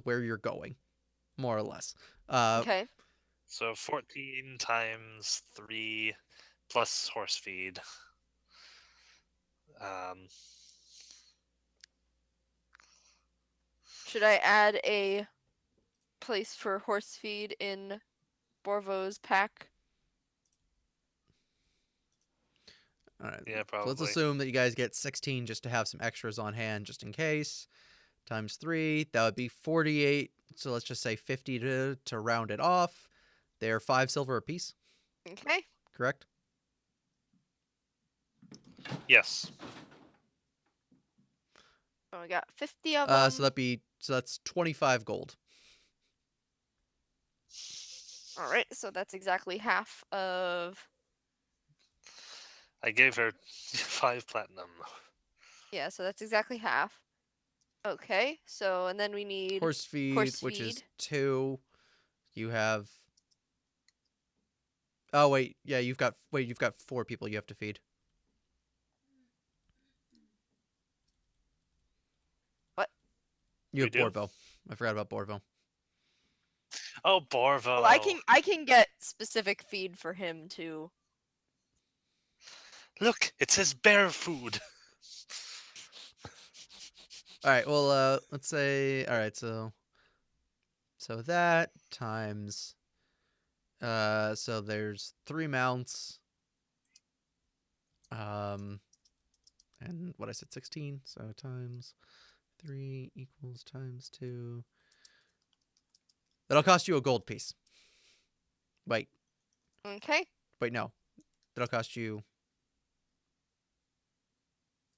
where you're going, more or less. Okay. So 14 times 3 plus horse feed. Should I add a place for horse feed in Borvo's pack? All right. Yeah, So let's probably. assume that you guys get 16 just to have some extras on hand just in case. Times 3, that would be 48. So let's just say 50 to round it off. They're 5 silver apiece, Okay. correct? Yes. So we got 50 of them. So that's 25 gold. All right. So that's exactly half of. I gave her 5 platinum. Yeah. So that's exactly half. Okay. So and then we need Horse feed, horse which is feed. 2. You have. Oh wait, yeah, you've got 4 people you have to feed. What? You have We do? Borvo. I forgot about Borvo. Oh, Borvo. Well, I can get specific feed for him too. Look, it says bear food. All right. Well, let's say. All right. So that times. So there's 3 mounts. And what I said, 16. So times 3 equals times 2. That'll cost you a gold piece. Wait. Okay. Wait. No. That'll cost you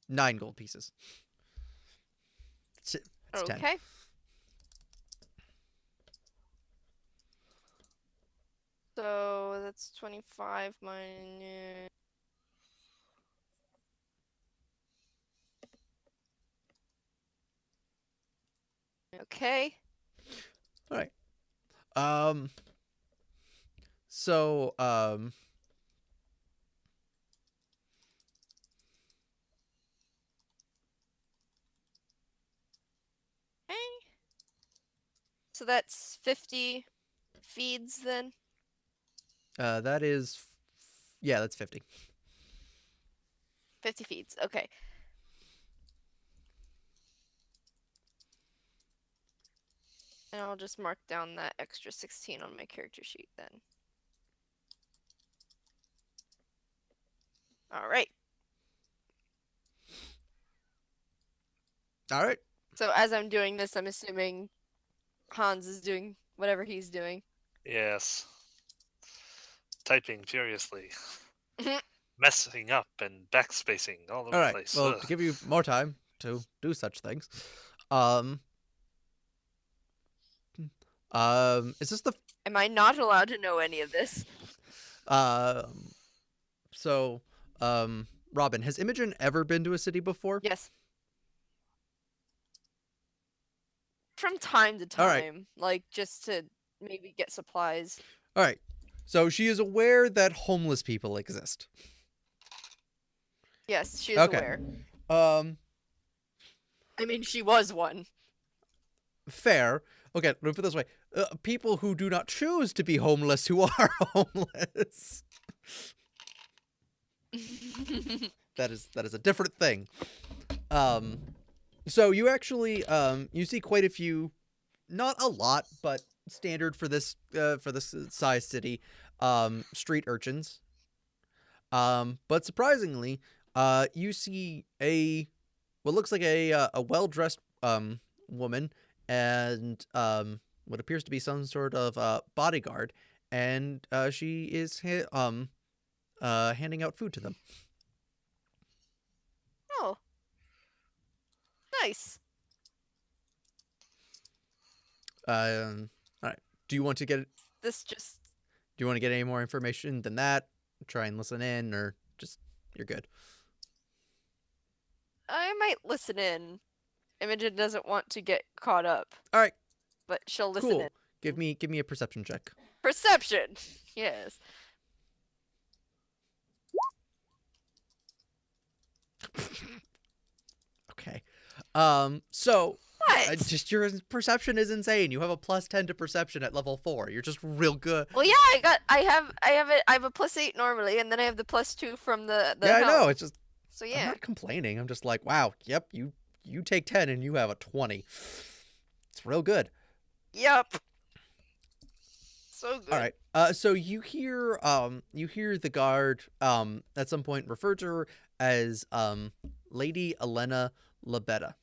9 gold pieces. It's 10. Okay. So that's 25 minus. Okay. All right. So Okay. So that's 50 feeds then. that is, yeah, that's 50. 50 feeds. Okay. And I'll just mark down that extra 16 on my character sheet then. All right. All right. So as I'm doing this, I'm assuming Hans is doing whatever he's doing. Yes. Typing furiously. Messing up and backspacing all over All the right. place. Well, Ugh. to give you more time to do such things, is this the Am I not allowed to know any of this? so Robin, has Imogen ever been to a city before? Yes. From time to All right. time, like just to maybe get supplies. All right. So she is aware that homeless people exist. Yes, she is Okay. aware. I mean, she was one. Fair. Okay, let me put it this way: people who do not choose to be homeless who are homeless. That is a different thing. So you actually you see quite a few, not a lot, but standard for this size city, street urchins. But surprisingly, you see what looks like a well-dressed woman and what appears to be some sort of bodyguard, and she is handing out food to them. Oh. Nice. All right. Do you want to get any more information than that? Try and listen in, or just you're good? I might listen in. Imogen doesn't want to get caught up. All right. But she'll listen Cool. in. Give me a perception check. Perception. Yes. Okay. So What? just your perception is insane. You have a +10 to perception at level 4. You're just real good. Well, yeah, I have a +8 normally, and then I have the +2 from the yeah, helm. I know. It's just So yeah. I'm not complaining. I'm just like, wow. Yep. You take 10 and you have a 20. It's real good. Yep. So good. All right. So you hear the guard at some point refer to her as Lady Elena Labetta.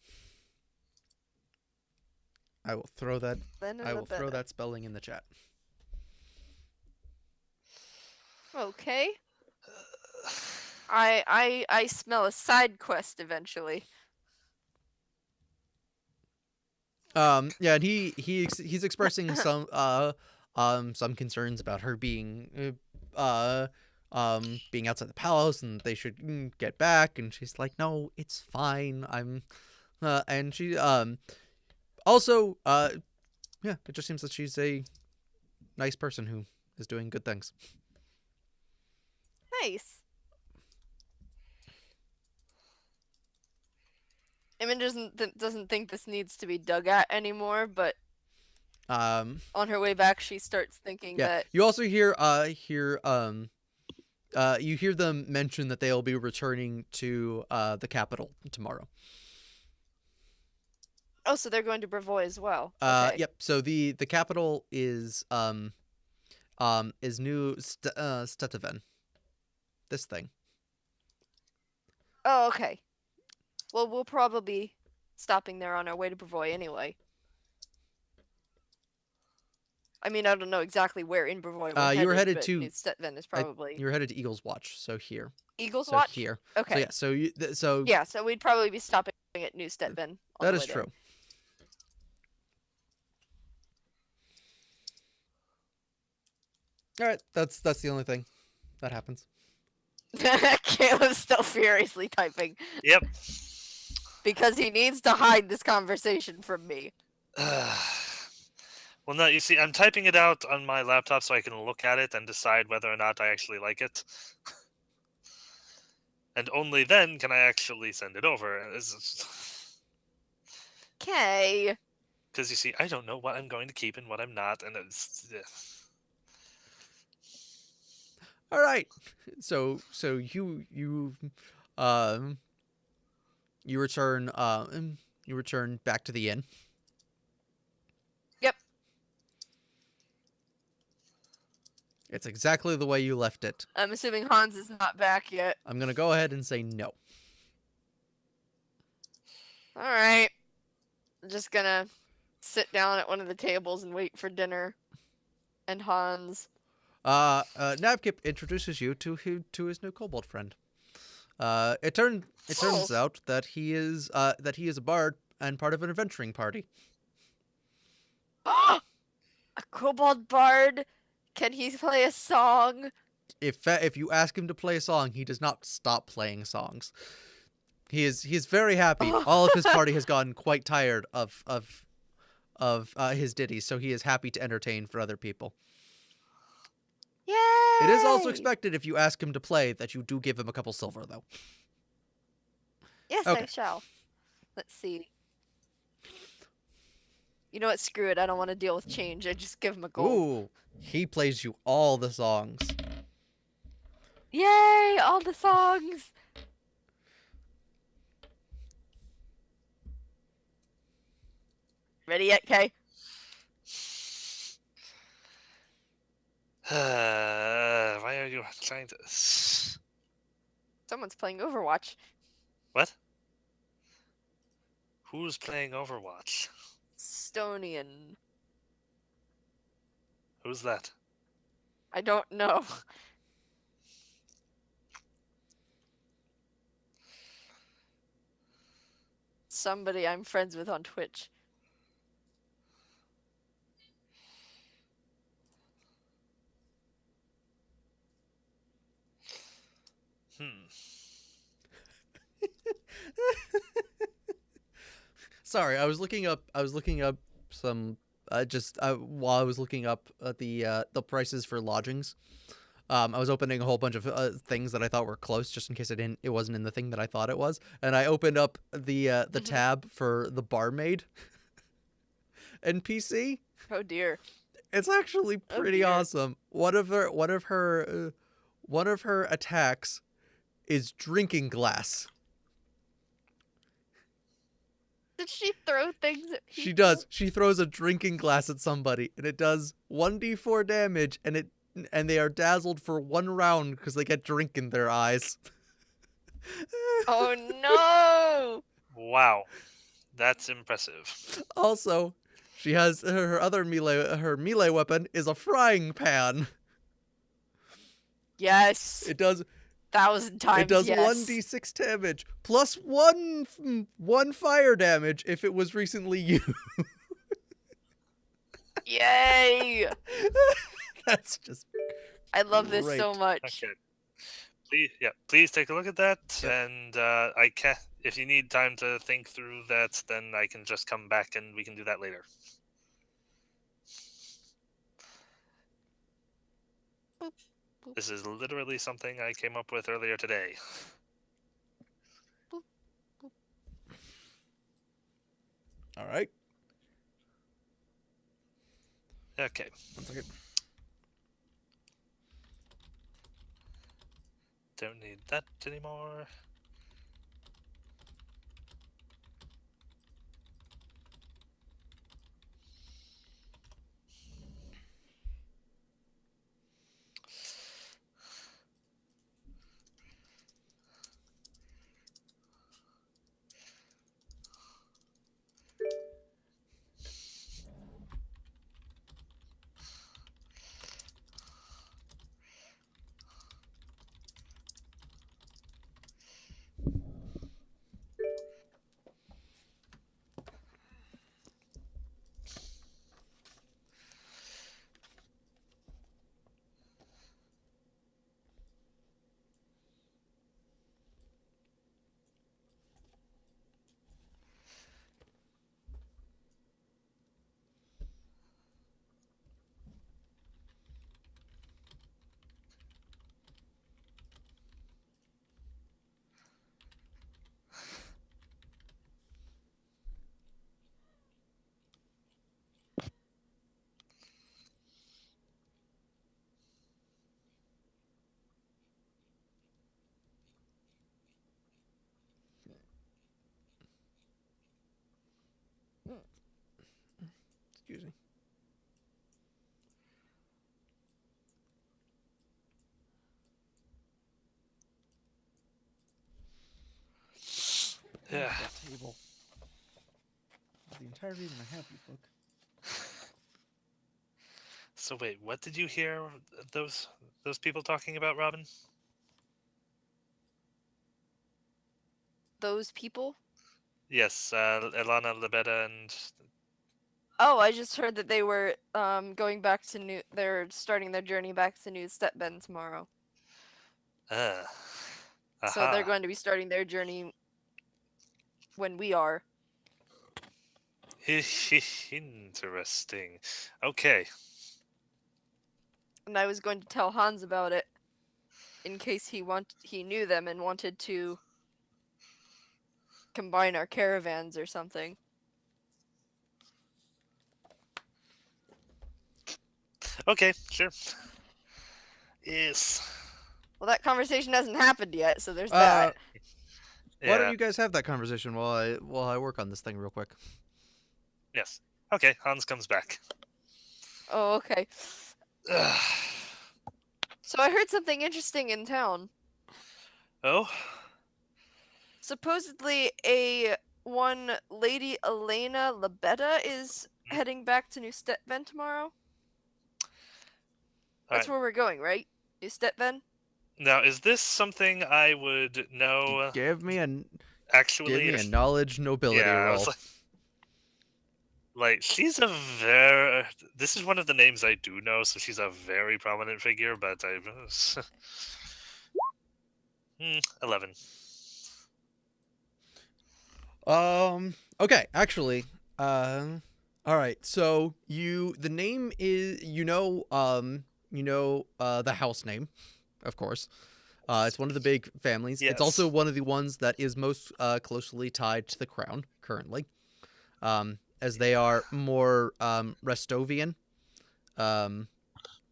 I will throw that throw that spelling in the chat. Okay. I smell a side quest eventually. Yeah, and he's expressing some concerns about her being being outside the palace, and they should get back, and she's like, no, it's fine. I'm and she also yeah, it just seems that she's a nice person who is doing good things. Nice. Imogen doesn't think this needs to be dug at anymore, but on her way back she starts thinking that you also hear you hear them mention that they'll be returning to the capital tomorrow. Oh, so they're going to Brevoy as well. Okay. Yep. So the capital is New Stetaven. This thing. Oh, okay. Well, we'll probably be stopping there on our way to Brevoy anyway. I mean, I don't know exactly where in Brevoy we're you were headed but to New Stetaven is probably. You were headed to Eagle's Watch, so here. Eagle's so Watch. Here. Okay. So yeah. So yeah. So we'd probably be stopping at New Stetaven. That is true. All right. That's the only thing that happens. Caleb's still furiously typing. Yep. Because he needs to hide this conversation from me. Well, no, you see, I'm typing it out on my laptop so I can look at it and decide whether or not I actually like it. And only then can I actually send it over. Okay. Because you see, I don't know what I'm going to keep and what I'm not, and it's... All right. So um you return back to the inn. Yep. It's exactly the way you left it. I'm assuming Hans is not back yet. I'm going to go ahead and say no. All right. I'm just gonna sit down at one of the tables and wait for dinner. And Hans. Nabkip introduces you to his new kobold friend. It turns out that he is a bard and part of an adventuring party. A kobold bard? Can he play a song? If you ask him to play a song, he does not stop playing songs. He is very happy. All of his party has gotten quite tired of his ditties, so he is happy to entertain for other people. Yay! It is also expected if you ask him to play that you do give him a couple silver, though. Yes, Okay. I shall. Let's see. You know what? Screw it. I don't want to deal with change. I just give him a gold. Ooh, he plays you all the songs. Yay! All the songs! Ready yet, Kay? Why are you trying to... Someone's playing Overwatch. What? Who's playing Overwatch? Stonian. Who's that? I don't know. Somebody I'm friends with on Twitch. Sorry, I was looking up some while I was looking up the prices for lodgings. I was opening a whole bunch of things that I thought were close, just in case it wasn't in the thing that I thought it was, and I opened up the tab for the barmaid NPC. Oh dear. It's actually pretty dear. awesome. One of her attacks is drinking glass. Did she throw things at people? She does. She throws a drinking glass at somebody, and it does 1d4 damage, and they are dazzled for 1 round because they get drink in their eyes. Oh no! Wow. That's impressive. Also, she has her other melee weapon is a frying pan. Yes. It does 1,000 times It does yes. 1d6 damage plus one fire damage if it was recently used. Yay! That's just I love this great. so much. Okay. Please take a look at that, Yep. and if you need time to think through that, then I can just come back and we can do that later. Boop, boop. This is literally something I came up with earlier today. all right. Okay. 1 second. Don't need that anymore. Excuse me. Yeah. That table. The entire reason I have you, book. So wait, what did you hear those people talking about, Robin? Those people? Yes, Elana, Lebeda, and Oh, I just heard that they were going back to they're starting their journey back to New Stepben tomorrow. So they're aha. going to be starting their journey when we are. Interesting. Okay. And I was going to tell Hans about it in case he knew them and wanted to combine our caravans or something. Okay, sure. Yes. Well, that conversation hasn't happened yet, so there's that. Why don't Yeah. you guys have that conversation while I work on this thing real quick? Yes. Okay, Hans comes back. Oh, okay. So I heard something interesting in town. Oh? Supposedly, one Lady Elena Lebeda is heading back to New Stepven tomorrow. That's where we're going, right? New Stepven? Now, is this something I would know Give me a actually? knowledge nobility Yeah, I roll. was like, she's a very. This is one of the names I do know, so she's a very prominent figure, but I. 11. Okay, actually, all right. So the name is the house name, of course. It's one of the big families. Yes. It's also one of the ones that is most closely tied to the crown currently, as they are more Restovian. They're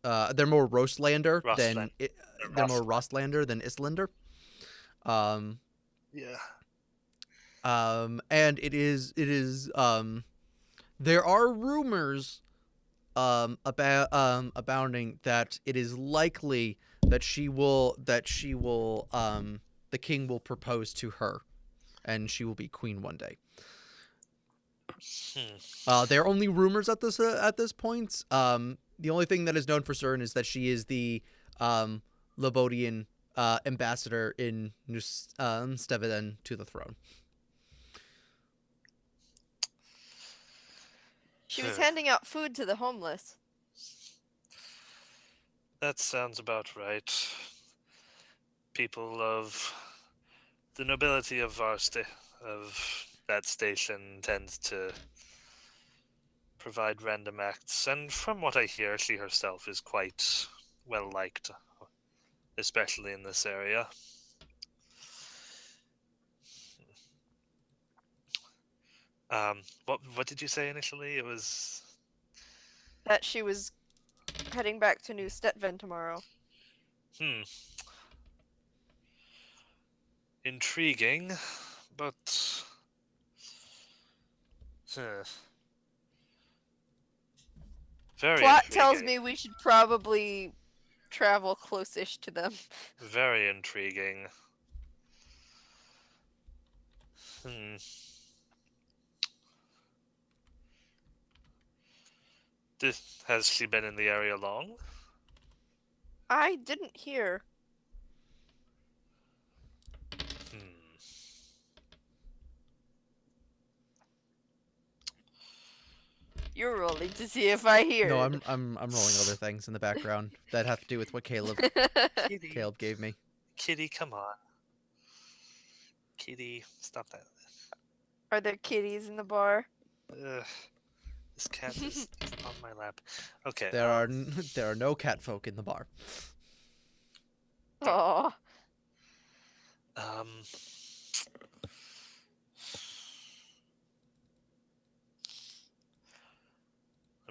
more Rostlander than they're more Rostlander than Islander. Yeah. And it is there are rumors about abounding that it is likely that the king will propose to her and she will be queen one day. There are only rumors at this point. The only thing that is known for certain is that she is the Lobodian ambassador in Steveden to the throne. She was handing out food to the homeless. That sounds about right. People of the nobility of of that station tend to provide random acts, and from what I hear, she herself is quite well liked, especially in this area. What did you say initially? It was That she was heading back to New Stepven tomorrow. Intriguing, but very Plot intriguing. tells me we should probably travel close-ish to them. Very intriguing. Has she been in the area long? I didn't hear. You're rolling to see if I hear. No, I'm rolling other things in the background that have to do with what Caleb gave me. Kitty, come on. Kitty, stop that. Are there kitties in the bar? This cat is on my lap. Okay. There are no cat folk in the bar. Oh. I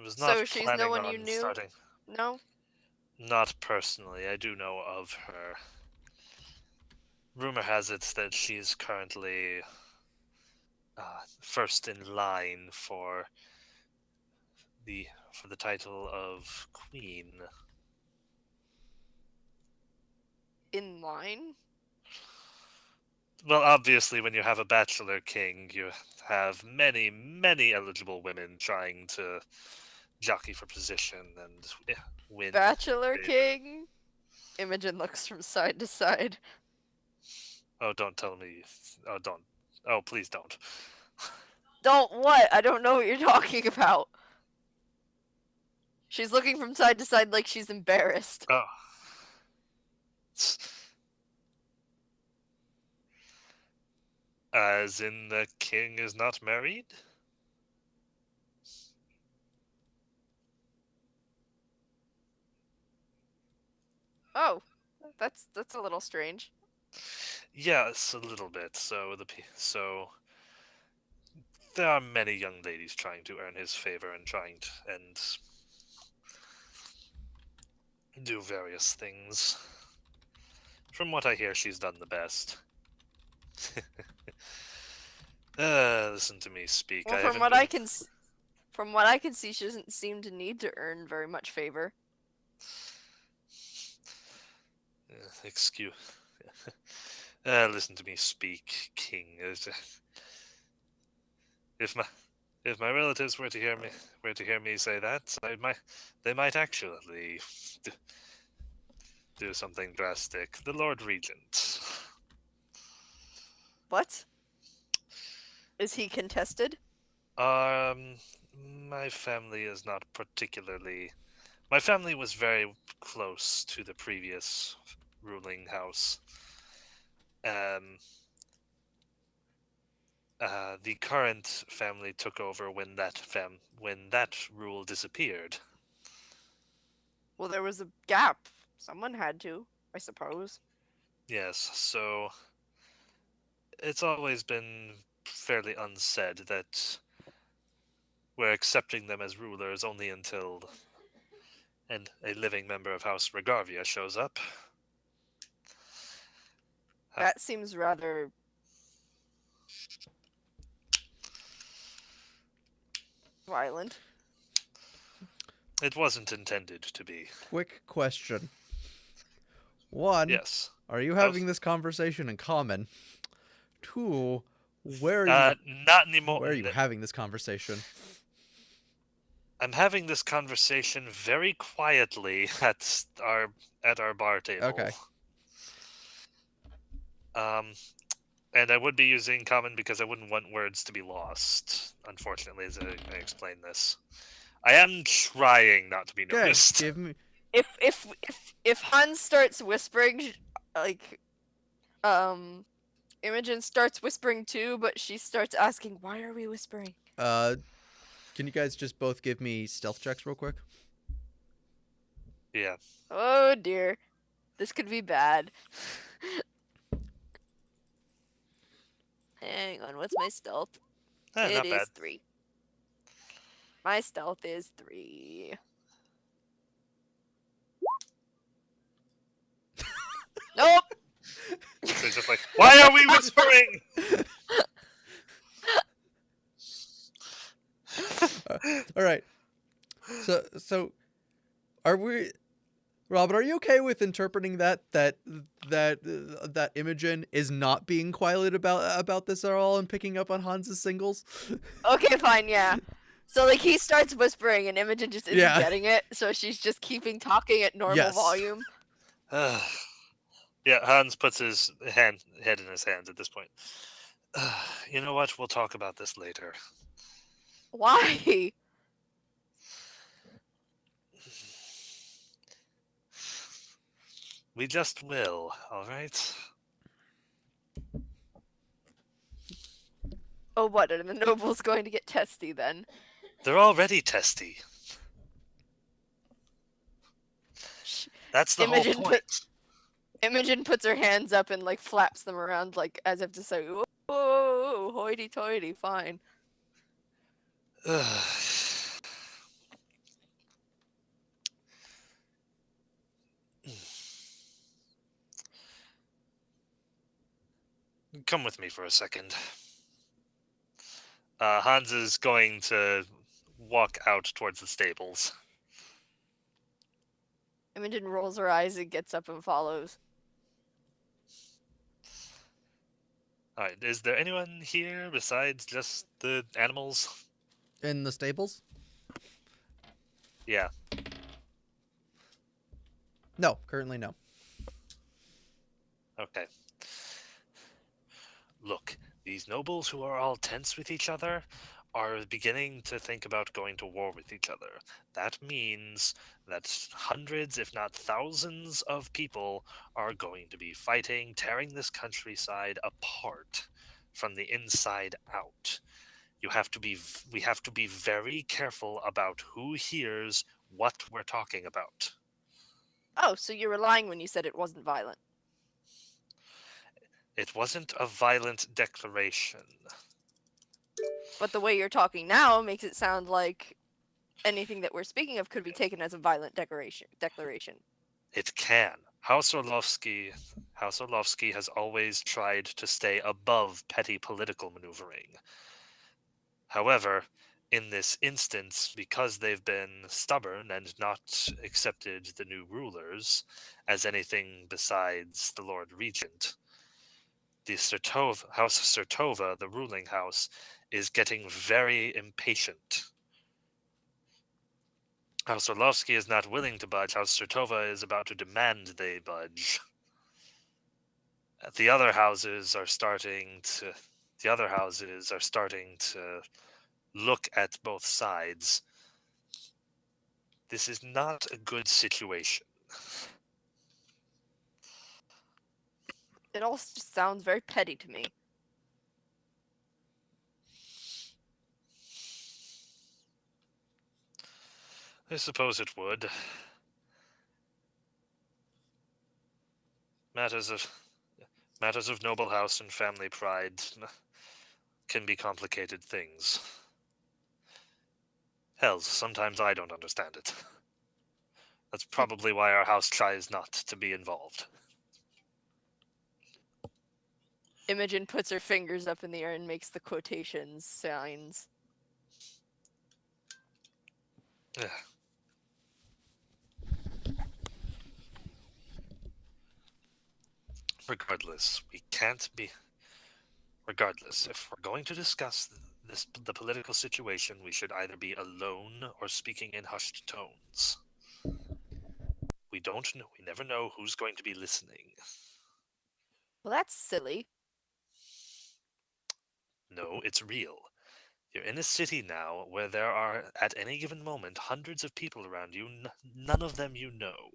was not So she's planning no one on you knew? starting. No? Not personally. I do know of her. Rumor has it that she's currently first in line for for the title of queen. In line? Well, obviously, when you have a bachelor king, you have many, many eligible women trying to jockey for position and win. Bachelor favor. King? Imogen looks from side to side. Oh, don't tell me. Oh, don't. Oh, please don't. Don't what? I don't know what you're talking about. She's looking from side to side like she's embarrassed. Oh. As in the king is not married? Oh, that's a little strange. Yes, a little bit. So there are many young ladies trying to earn his favor and do various things. From what I hear, she's done the best. Listen to me speak. Well, I from haven't what been... I can see, she doesn't seem to need to earn very much favor. Excuse. Listen to me speak, King. If my relatives were to hear me say that, they might actually do something drastic. The Lord Regent. What? Is he contested? My family is not particularly. My family was very close to the previous ruling house. The current family took over when that rule disappeared. Well, there was a gap. Someone had to, I suppose. Yes, so it's always been fairly unsaid that we're accepting them as rulers only until a living member of House Regarvia shows up. That seems rather violent. It wasn't intended to be. Quick question. One, Yes. are you having this conversation in common? Two, where are you? Not anymore. Where are you having this conversation? I'm having this conversation very quietly at our bar table. Okay. And I would be using common because I wouldn't want words to be lost. Unfortunately, as I explain this, I am trying not to be Okay, noticed. give me. If Hans starts whispering, like, Imogen starts whispering too, but she starts asking, "Why are we whispering?" Can you guys just both give me stealth checks real quick? Yeah. Oh dear, this could be bad. Hang on, what's my stealth? Not It bad. is 3. My stealth is 3. Nope. So it's just like, why are we whispering? All right. So, are we, Robin? Are you okay with interpreting that Imogen is not being quiet about this at all and picking up on Hans's singles? Okay, fine, yeah. So like he starts whispering and Imogen just isn't Yeah. getting it, so she's just keeping talking at normal Yes. volume. Yeah, Hans puts his head in his hands at this point. You know what? We'll talk about this later. Why? We just will, all right? Oh, what? Are the nobles going to get testy then? They're already testy. That's the Imogen whole point. Imogen puts her hands up and like flaps them around like as if to say, "Oh, hoity-toity, fine." Come with me for a second. Hans is going to walk out towards the stables. Imogen rolls her eyes and gets up and follows. All right, is there anyone here besides just the animals? In the stables? Yeah. No, currently no. Okay. Look, these nobles who are all tense with each other are beginning to think about going to war with each other. That means that hundreds, if not thousands, of people are going to be fighting, tearing this countryside apart from the inside out. We have to be very careful about who hears what we're talking about. Oh, so you were lying when you said it wasn't violent. It wasn't a violent declaration. But the way you're talking now makes it sound like anything that we're speaking of could be taken as a violent declaration. It can. House Orlovsky has always tried to stay above petty political maneuvering. However, in this instance, because they've been stubborn and not accepted the new rulers as anything besides the Lord Regent, the House Sertova, the ruling house, is getting very impatient. House Orlovsky is not willing to budge. House Sertova is about to demand they budge. The other houses are starting to look at both sides. This is not a good situation. It all just sounds very petty to me. I suppose it would. Matters of noble house and family pride can be complicated things. Hell, sometimes I don't understand it. That's probably why our house tries not to be involved. Imogen puts her fingers up in the air and makes the quotations signs. Yeah. Regardless, if we're going to discuss the political situation, we should either be alone or speaking in hushed tones. We don't know. We never know who's going to be listening. Well, that's silly. No, it's real. You're in a city now where there are, at any given moment, hundreds of people around you, none of them you know.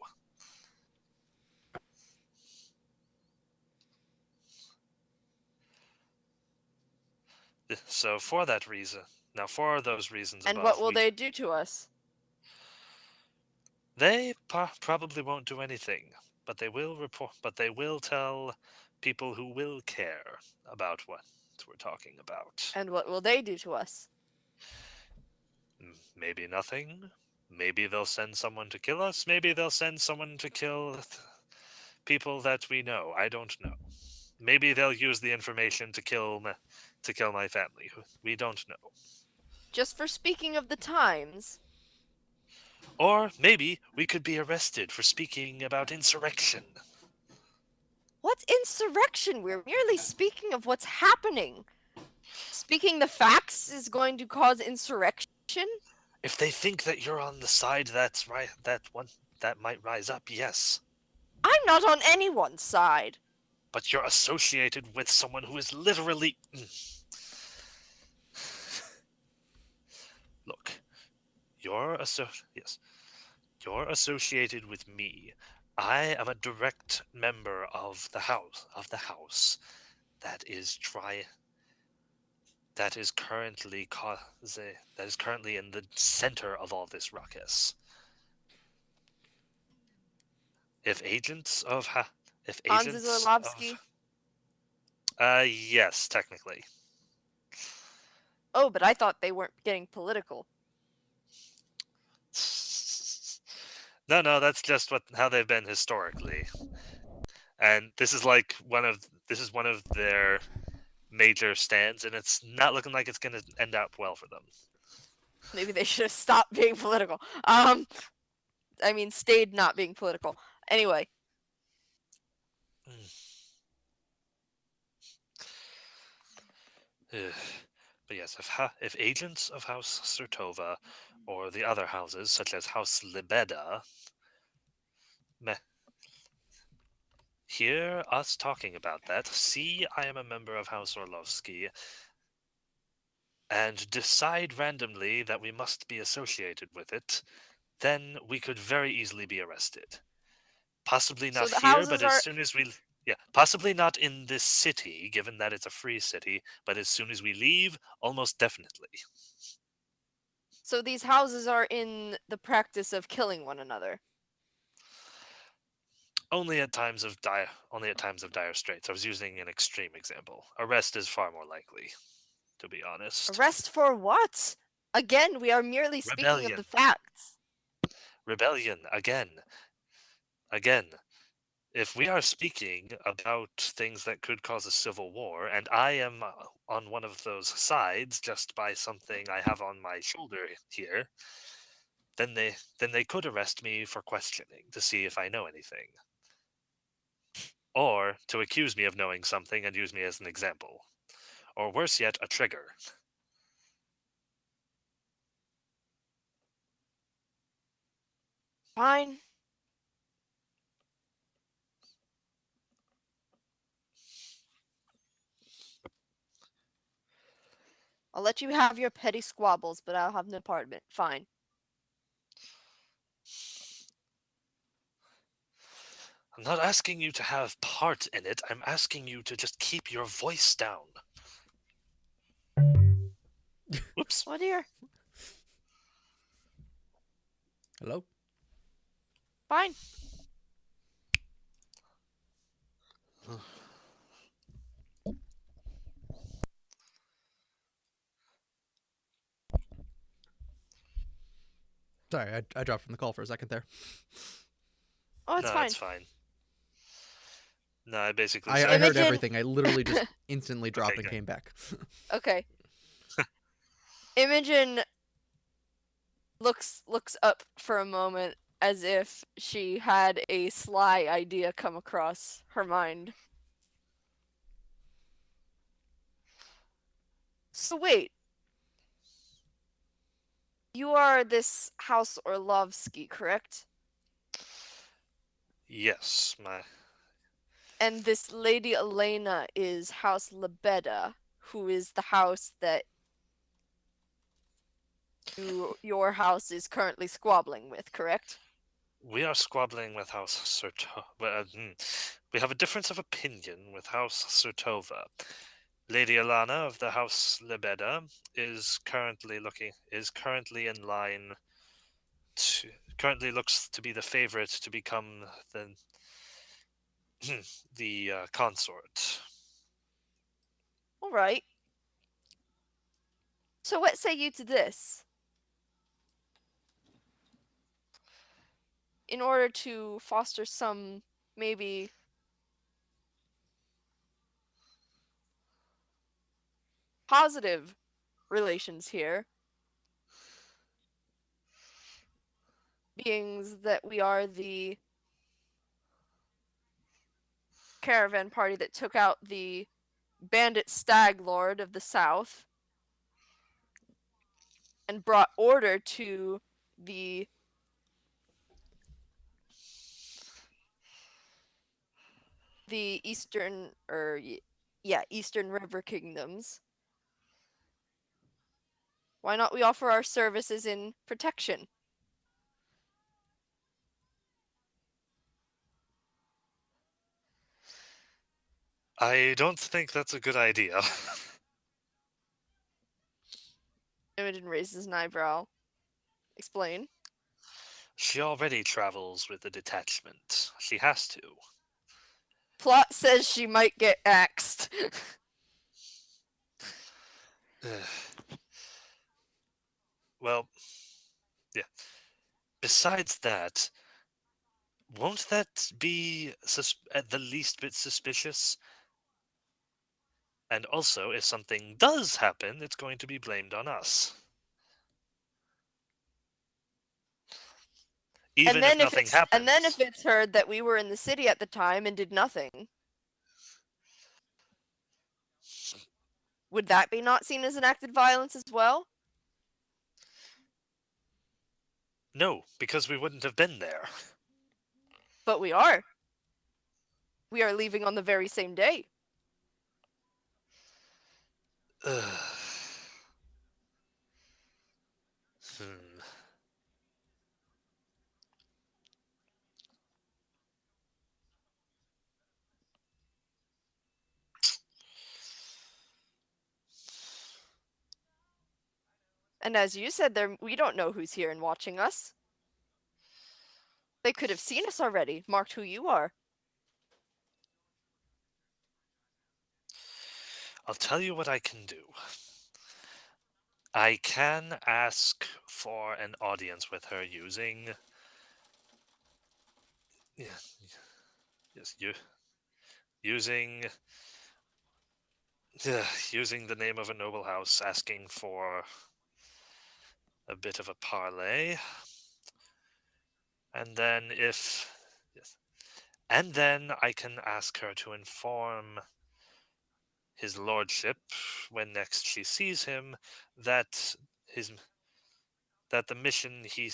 So for that reason, for those reasons And above, what will they do to us? They probably won't do anything, but they will report. But they will tell people who will care about what we're talking about. And what will they do to us? Maybe nothing. Maybe they'll send someone to kill us. Maybe they'll send someone to kill people that we know. I don't know. Maybe they'll use the information to kill my family. We don't know. Just for speaking of the times. Or maybe we could be arrested for speaking about insurrection. What's insurrection? We're merely speaking of what's happening. Speaking the facts is going to cause insurrection? If they think that you're on the side that's right, that might rise up, yes. I'm not on anyone's side. But you're associated with someone who is literally... Look, you're associated with me. I am a direct member of the house that is currently in the center of all this ruckus. Hans Orlovsky? Yes, technically. Oh, but I thought they weren't getting political. No, that's just how they've been historically. And this is one of their major stands, and it's not looking like it's going to end up well for them. Maybe they should have stopped being political. Stayed not being political. Anyway, Ugh. But yes, if agents of House Sertova or the other houses, such as House Libeda, hear us talking about that, see I am a member of House Orlovsky, and decide randomly that we must be associated with it, then we could very easily be arrested. Possibly So not the here, but houses as are- soon as we... Yeah, possibly not in this city, given that it's a free city, but as soon as we leave, almost definitely. so these houses are in the practice of killing one another. Only at times of dire straits. I was using an extreme example. Arrest is far more likely, to be honest. Arrest for what? Again, we are merely speaking of the Rebellion. facts. Rebellion, again. If we are speaking about things that could cause a civil war, and I am on one of those sides just by something I have on my shoulder here, then they could arrest me for questioning to see if I know anything. Or to accuse me of knowing something and use me as an example. Or worse yet, a trigger. Fine. I'll let you have your petty squabbles, but I'll have no part of it. Fine. I'm not asking you to have part in it, I'm asking you to just keep your voice down. Whoops. Oh dear. Hello? Fine. Sorry, I dropped from the call for a second there. Oh, it's No, fine. it's fine. No, I basically I said... heard Imogen- everything. I literally just instantly dropped Okay, and good. came back. Okay. Imogen looks up for a moment as if she had a sly idea come across her mind. So wait. You are this House Orlovsky, correct? Yes, And this Lady Elena is House Lebeda, who is the house that your house is currently squabbling with, correct? we are squabbling with House Sertova. We have a difference of opinion with House Sertova. Lady Alana of the House Lebeda is currently in line to currently looks to be the favorite to become the consort. All right. So what say you to this? In order to foster some maybe positive relations here, beings that we are the caravan party that took out the bandit stag lord of the south and brought order to the eastern eastern river kingdoms. Why not we offer our services in protection? I don't think that's a good idea. Imogen raises an eyebrow. Explain. She already travels with a detachment. She has to. Plot says she might get axed. Well, yeah. Besides that, won't that be at the least bit suspicious? And also, if something does happen, it's going to be blamed on us. even if nothing happens. And then if it's heard that we were in the city at the time and did nothing, would that be not seen as an act of violence as well? No, because we wouldn't have been there. But we are. We are leaving on the very same day. Hmm. And as you said, we don't know who's here and watching us. They could have seen us already, marked who you are. I'll tell you what I can do. I can ask for an audience with her using... Yes, using the name of a noble house, asking for a bit of a parlay, and then I can ask her to inform his lordship when next she sees him that the mission he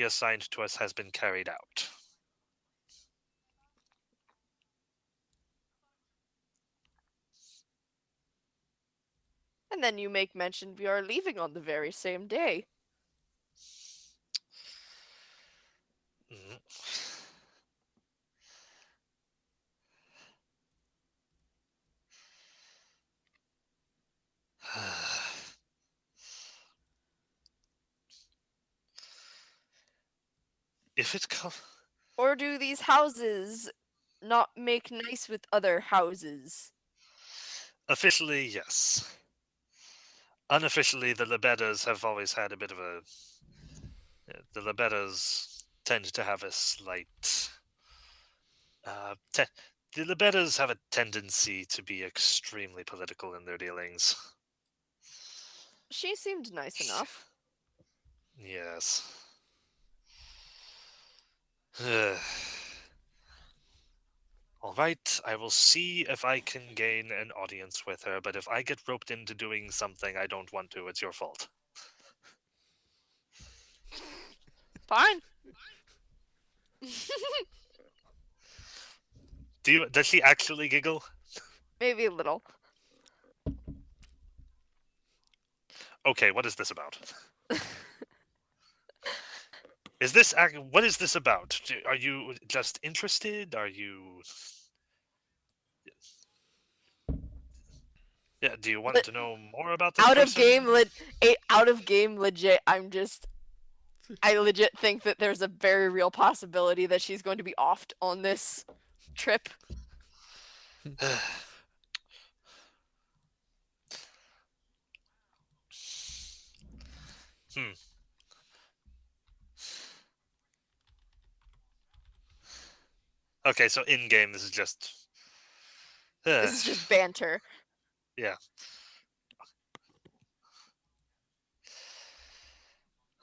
assigned to us has been carried out. And then you make mention we are leaving on the very same day. Mhm. If it comes... Or do these houses not make nice with other houses? Officially, yes. Unofficially, the Lebedas have always had a bit of a... The Lebedas tend to have a slight... the Lebedas have a tendency to be extremely political in their dealings. She seemed nice enough. Yes. All right, I will see if I can gain an audience with her, but if I get roped into doing something I don't want to, it's your fault. Fine. Does she actually giggle? Maybe a little. Okay, what is this about? What is this about? Are you just interested? Are you... Yeah, do you want to know more about this Out of person? game legit, I legit think that there's a very real possibility that she's going to be offed on this trip. Okay, so in game, this is just... This is just banter. Yeah.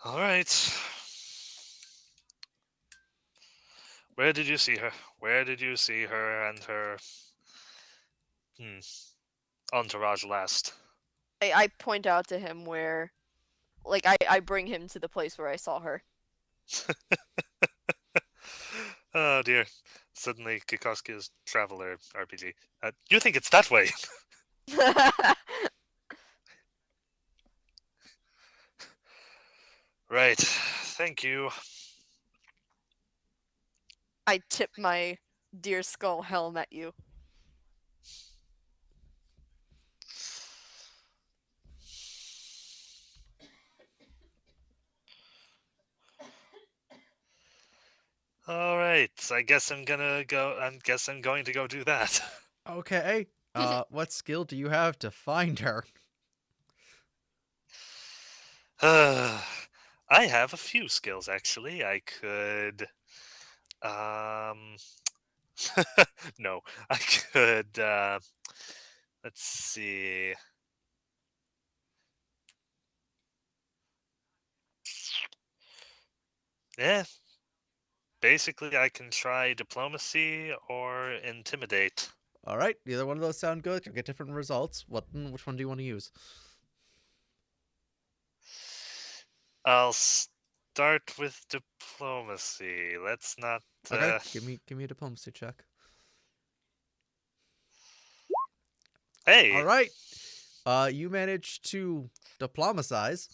All right. Where did you see her? Where did you see her and her entourage last? I point out to him where, like, I bring him to the place where I saw her. Oh dear. Suddenly, Kikoski's Traveler RPG. You think it's that way? Right. Thank you. I tip my deer skull helm at you. All right. I guess I'm gonna go. I guess I'm going to go do that. Okay. What skill do you have to find her? I have a few skills actually. I could. No, I could. Let's see. Yeah. Basically, I can try diplomacy or intimidate. All right, either one of those sound good. You'll get different results. Which one do you want to use? I'll start with diplomacy. Let's not. Okay, give me a diplomacy check. Hey. All right, you managed to diplomatize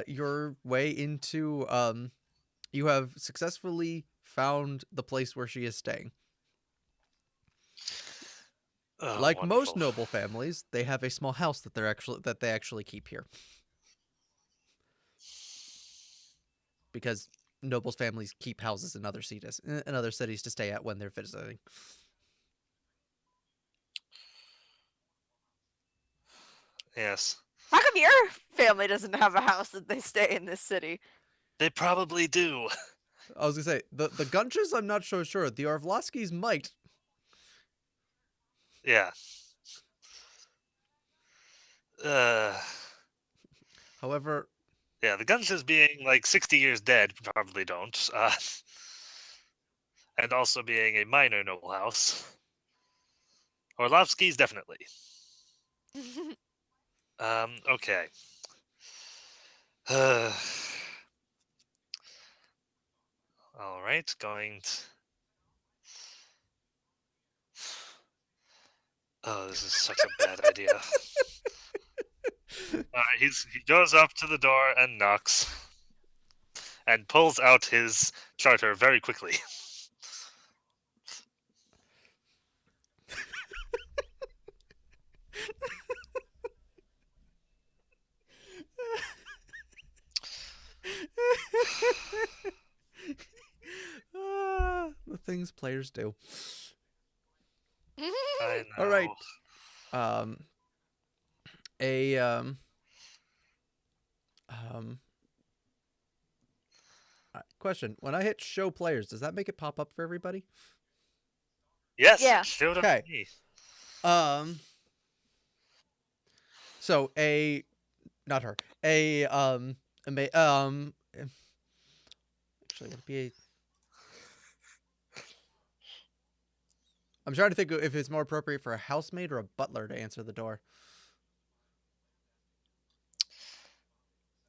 your way into you have successfully found the place where she is staying. Oh, Like wonderful. most noble families, they have a small house that they actually keep here. Because nobles' families keep houses in other cities to stay at when they're visiting. Yes. How come your family doesn't have a house that they stay in this city? They probably do. I was gonna say the Gunches, I'm not so sure. The Arvlovskis might. Yeah. However, Yeah, the Gunslinger being like 60 years dead probably don't. And also being a minor noble house. Orlovsky's definitely. Okay. All right, going to... Oh, this is such a bad idea. He goes up to the door and knocks. And pulls out his charter very quickly. the things players do. I know. All right. Question: when I hit show players, does that make it pop up for everybody? Yes, Yeah. it showed up Okay. to me. So not her. Actually, would it be a... I'm trying to think if it's more appropriate for a housemaid or a butler to answer the door.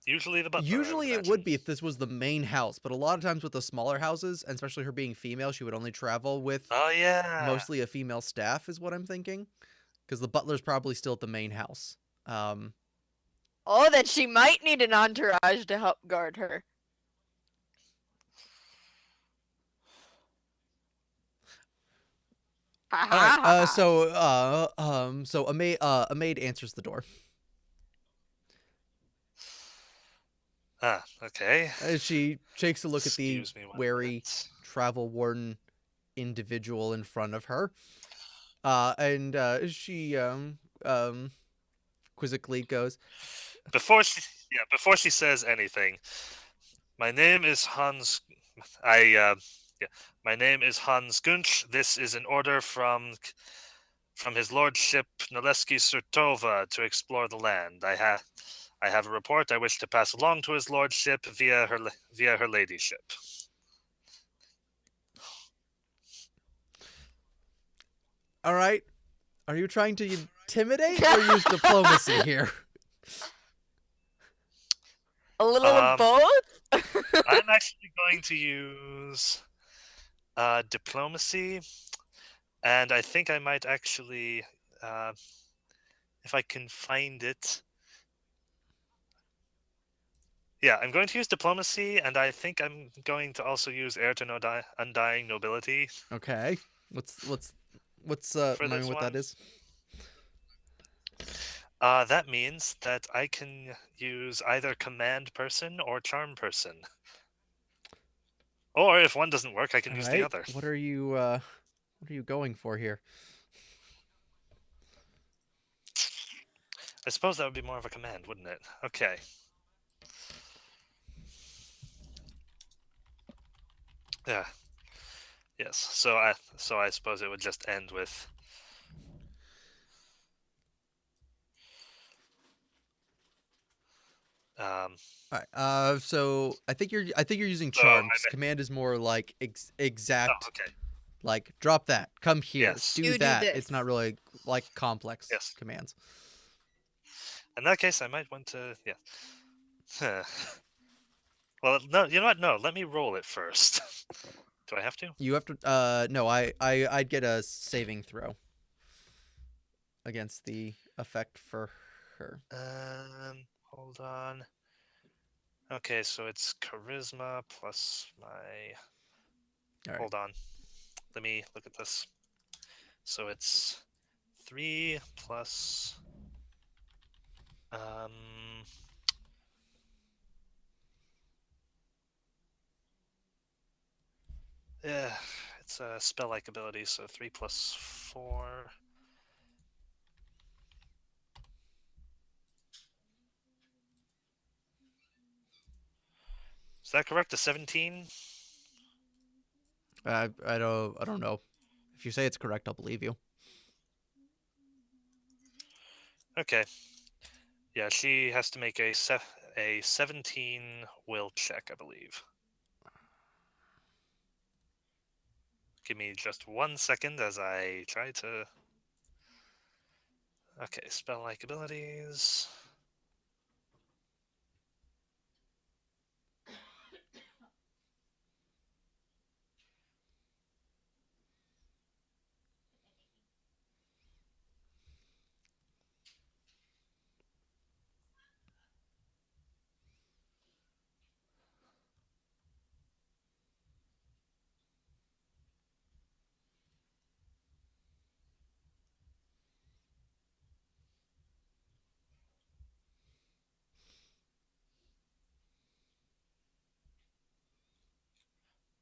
Usually the butler. Usually it would be if this was the main house, but a lot of times with the smaller houses, and especially her being female, she would only travel with Oh yeah. mostly a female staff, is what I'm thinking. Because the butler's probably still at the main house. Oh, then she might need an entourage to help guard her. All right. So a maid answers the door. Okay. She takes a look at the Excuse me one wary, minute. travel-worn individual in front of her, and she quizzically goes, Before she says anything, my name is Hans. My name is Hans Gunch. This is an order from His Lordship Naleski Surtova to explore the land. I have a report I wish to pass along to His Lordship via her ladyship. all right, are you trying to intimidate or use diplomacy here? A little of both? I'm actually going to use diplomacy, and I think I might actually, if I can find it. Yeah, I'm going to use diplomacy, and I think I'm going to also use heir to undying nobility. Okay. What's For remind me this what that one? is? That means that I can use either command person or charm person. Or if one doesn't work, I can All use right. the other. What are you going for here? I suppose that would be more of a command, wouldn't it? Okay. Yeah. Yes. So I suppose it would just end with Um, All right. So I think you're using so charm I'm. because command is more like Oh, exact. okay. Like drop that, come here, Yes. do You do that. this. It's not really like complex Yes. commands. In that case, I might want to. Yeah. Huh. Well, no. You know what? No. Let me roll it first. Do I have to? You have to. No. I'd get a saving throw against the effect for her. Hold on. Okay, so it's charisma plus my. All right. Hold on. Let me look at this. So it's 3 plus. Yeah, it's a spell-like ability, so 3 plus 4. Is that correct? A 17? I don't know. If you say it's correct, I'll believe you. Okay. Yeah, she has to make a 17 will check, I believe. Give me just 1 second as I try to. Okay, spell-like abilities.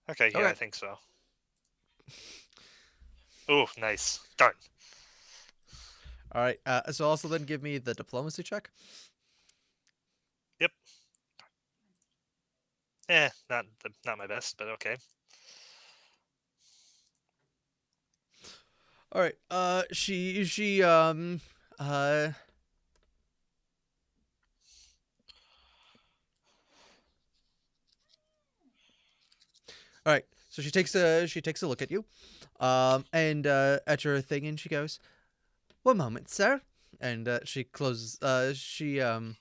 Okay, yeah, Okay. I think so. Oh, nice. Darn. All right. So also then give me the diplomacy check. Yep. Not my best, but okay. All right. Uh. All right. So she takes a look at you, and at your thing, and she goes, "One moment, sir." And she closes. Um.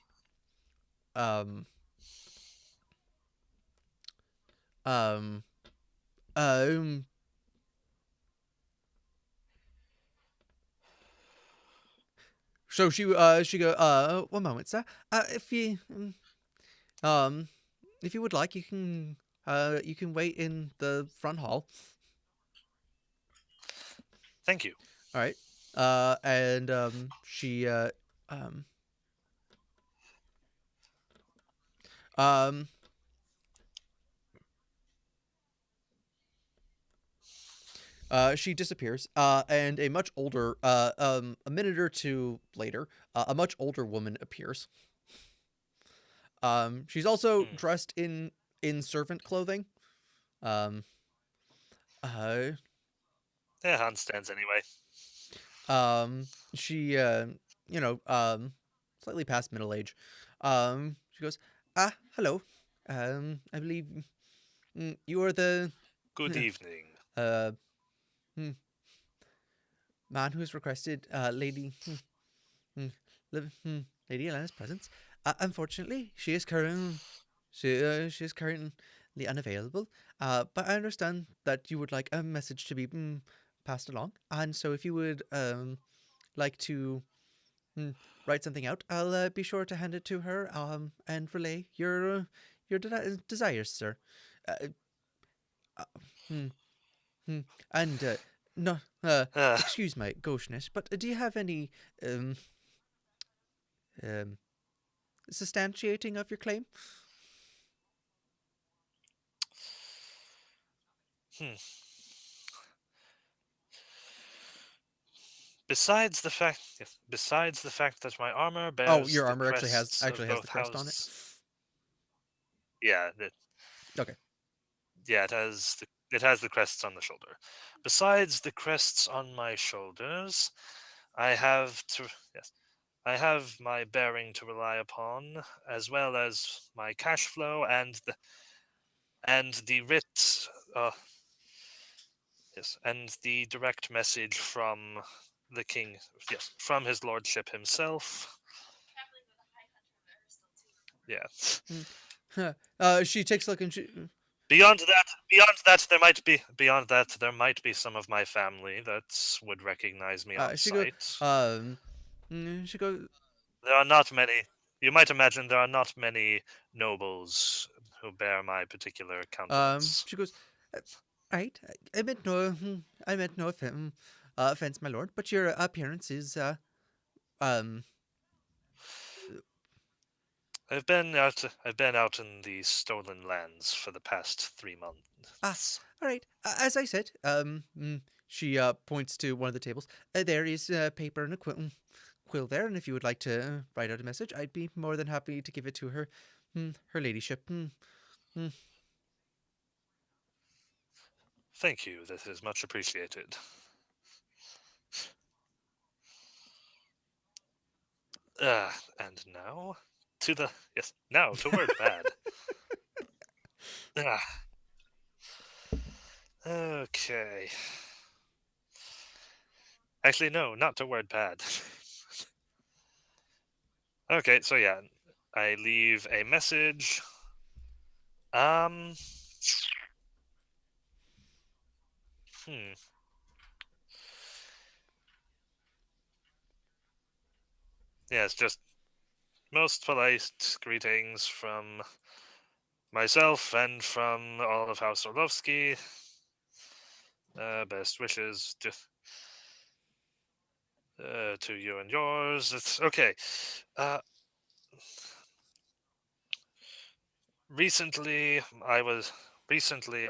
Um. Um. So she go, "One moment, sir. If you um if you would like, you can wait in the front hall." Thank you. All right. And um um she disappears. And a much older a minute or two later, a much older woman appears. She's also Hmm. dressed in servant clothing. Um uh Yeah, Han stands anyway. she slightly past middle age. She goes, hello. I believe you are the Good evening. uh hmm, man who has requested hmm, Lady Elena's presence. Unfortunately, she is currently unavailable. But I understand that you would like a message to be passed along, and so if you would like to write something out, I'll be sure to hand it to her and relay your desires, sir. Uh, uh, hmm, hmm. And no, Uh, excuse my gaucheness, but do you have any um um substantiating of your claim? hmm. Besides the fact that my armor Oh, bears your the armor crests of has the both crest on it. houses. Yeah, Okay. yeah, it has the crests on the shoulder. Besides the crests on my shoulders, I have yes, I have my bearing to rely upon, as well as my cash flow and the writ. Yes, and the direct message from the king. Yes, from his lordship himself. Yeah. She takes a look and she. Beyond that, there might be some of my family that would recognize me on She goes. sight. She goes. There are not many. You might imagine there are not many nobles who bear my particular countenance. She goes. "Uh, Right. I meant no offense, my lord. But your appearance is um. I've been out in the stolen lands for the past 3 months. All right. As I said, she points to one of the tables. There is paper and a quill there, and if you would like to write out a message, I'd be more than happy to give it to her, her ladyship. Thank you. This is much appreciated. And now now to word bad. Ah, okay. Actually, no, not to word bad. Okay, so yeah, I leave a message. Um. Hmm. Yeah, it's just most polite greetings from myself and from all of House Orlovsky. Best wishes to you and yours. It's okay. Uh, recently, I was recently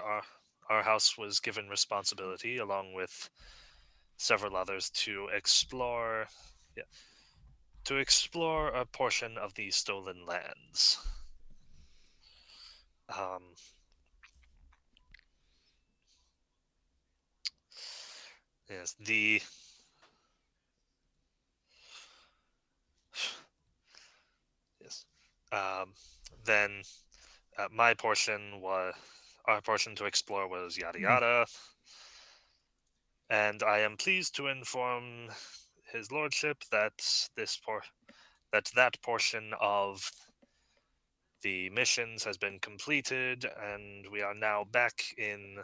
our house was given responsibility, along with several others, yeah, to explore a portion of the stolen lands. Um, yes, yes. Then my portion was our portion to explore was yada yada, and I am pleased to inform his lordship that that portion of the missions has been completed, and we are now back in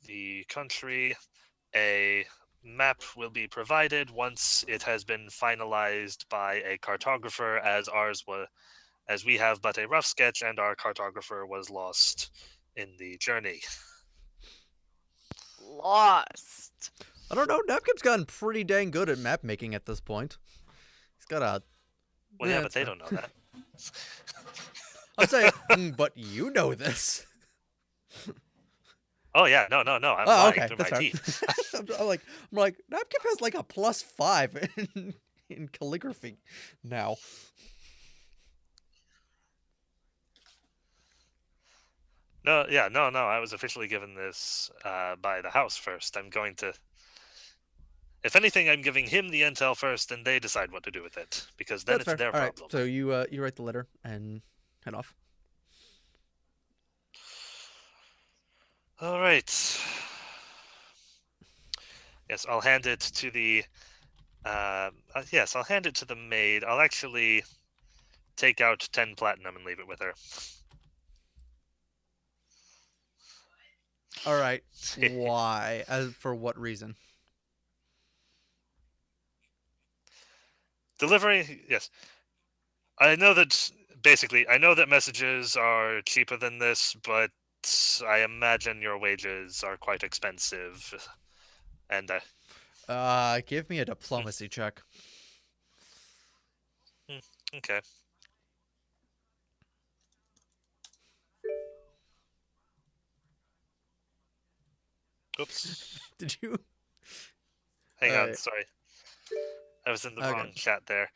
the country. A map will be provided once it has been finalized by a cartographer, as we have but a rough sketch, and our cartographer was lost in the journey. Lost. I don't know. Napkin's gotten pretty dang good at map making at this point. He's got a. Well, yeah, but That's they fair. don't know that. I'm saying, but you know this. Oh yeah, no. I'm Oh, lying okay, through that's my fair. teeth. I'm like, Napkin has like a +5 in calligraphy now. No. I was officially given this by the house first. I'm going to. If anything, I'm giving him the intel first, and they decide what to do with it, because then That's it's fair. their All right, problem. so you write the letter and head off. All right. Yes, I'll hand it to the. Yes, I'll hand it to the maid. I'll actually take out 10 platinum and leave it with her. All right. Why? For what reason? Delivery, yes. I know that messages are cheaper than this, but I imagine your wages are quite expensive. And Give me a diplomacy check. okay. Oops. Did you? Hang on, Alright. sorry. I was in the Okay. wrong chat there.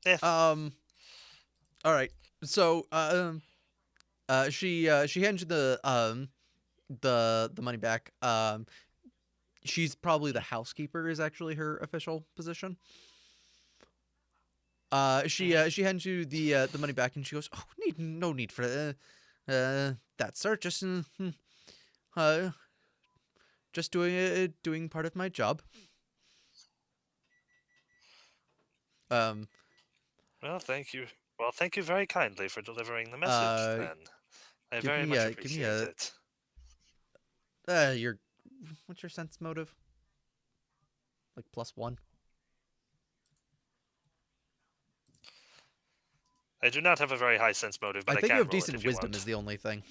Yeah. All right. So, she hands you the money back. she's probably the housekeeper is actually her official position. She hands you the money back and she goes, "Oh, no need for that, sir. Uh, just doing part of my job." Well, thank you. Well, thank you very kindly for delivering the message. Uh, Then I give very me much a give me appreciate it. your what's your sense motive? Like +1. I do not have a very high sense motive, but I I think you can have roll it decent if you wisdom want. is the only thing.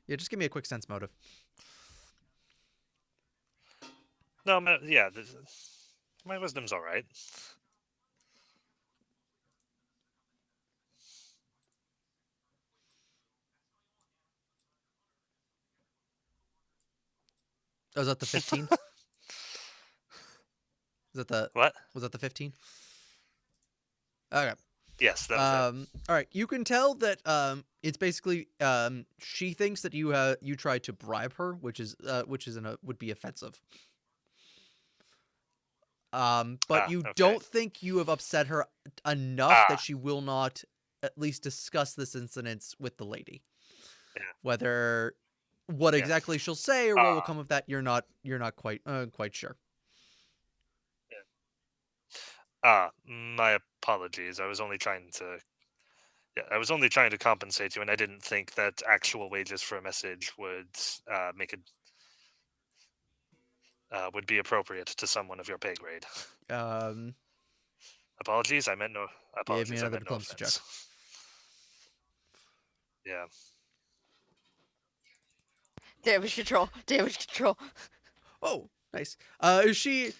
Yeah, just give me a quick sense motive. No, yeah, my wisdom's all right. Oh, was that the 15? What? Was that the 15? Okay. Yes, that was it. All right. You can tell that it's basically she thinks that you tried to bribe her, which would be offensive. But you Okay. don't think you have upset her enough that Ah, she will not at least discuss this incident with the lady. Yeah. Whether what Yeah. exactly she'll say or what will come of that, you're not quite sure. My apologies. I was only trying to. Yeah, I was only trying to compensate you, and I didn't think that actual wages for a message would make it would be appropriate to someone of your pay grade. Apologies. I meant no. Give me Apologies. I another meant no diplomacy check. offense. Yeah. Damage control. Damage control. Oh, nice. She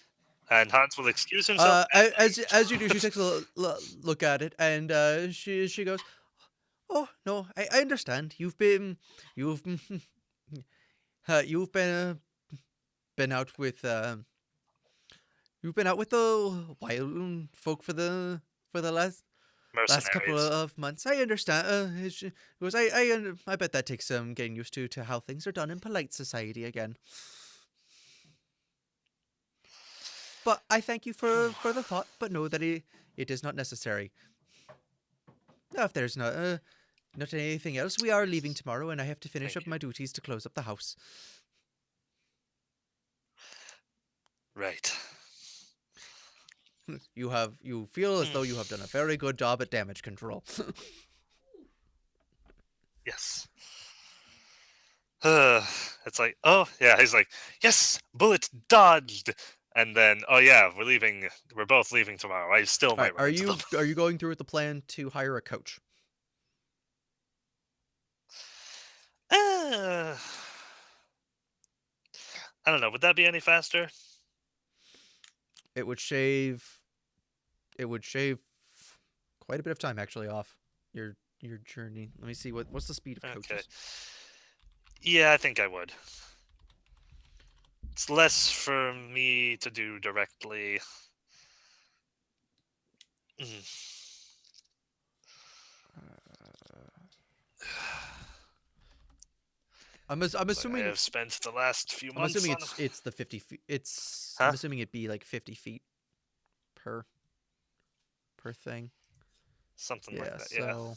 And Hans will excuse himself. And as you do, she takes a look at it, and she goes, "Oh no, I understand. You've been you've been out with you've been out with the wild folk for the last couple mercenaries. of months. I understand." She goes, I bet that takes some getting used to how things are done in polite society again. But I thank you for the thought, but know that it is not necessary. If there's not anything else, we are leaving tomorrow, and I have to finish Thank up you. my duties to close up the house. Right. You feel as though you have done a very good job at damage control. Yes. It's like, oh yeah. He's like, yes, bullet dodged. And then, oh yeah, we're leaving. We're both leaving tomorrow. I still All right, might run into them. are you going through with the plan to hire a coach? I don't know. Would that be any faster? It would shave quite a bit of time actually off your journey. Let me see what's the speed of coaches. Okay. Yeah, I think I would. It's less for me to do directly. I'm Like I assuming have spent the last few I'm months assuming on. it's the 50 feet. It's Huh? I'm assuming it'd be like 50 feet per thing. Something Yeah, like that. Yeah. so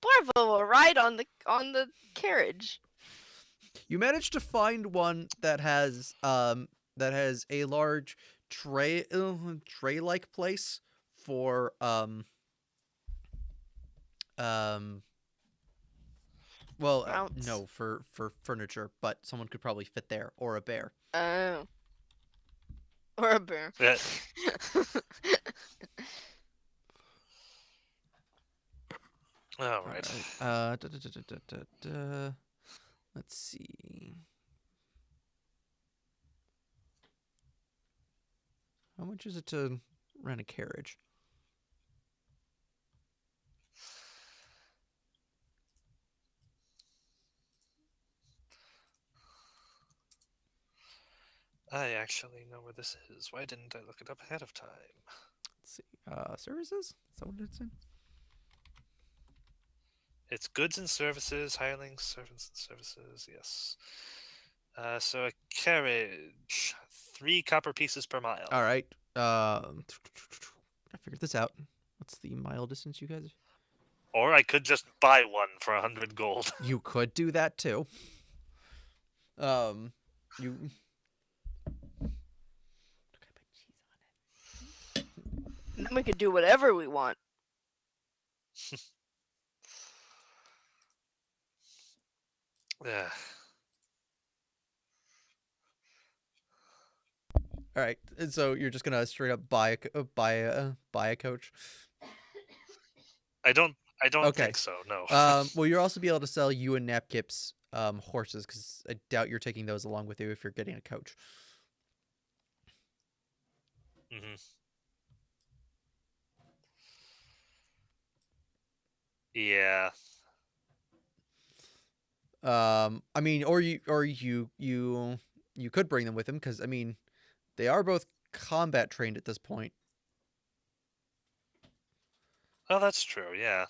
Barvo will ride on the carriage. you managed to find one that has a large tray like place for well Mounts. no for furniture, but someone could probably fit there, or a bear. Oh. Or a bear. Yeah. All right. Let's see. How much is it to rent a carriage? I actually know where this is. Why didn't I look it up ahead of time? Let's see. Services? Is that what it's in? It's goods and services, hirelings, servants and services. Yes. So a carriage, 3 copper pieces per mile. All right. I figured this out. What's the mile distance, you guys? Or I could just buy one for 100 gold. You could do that too. You. Then we could do whatever we want. Yeah. All right. And so you're just gonna straight up buy a coach. I don't Okay. think so. No. Well, you'll also be able to sell you and Napkip's horses, because I doubt you're taking those along with you if you're getting a coach. hmm Yeah. I mean, or you could bring them with him, because I mean, they are both combat trained at this point. Oh, that's true. Yeah.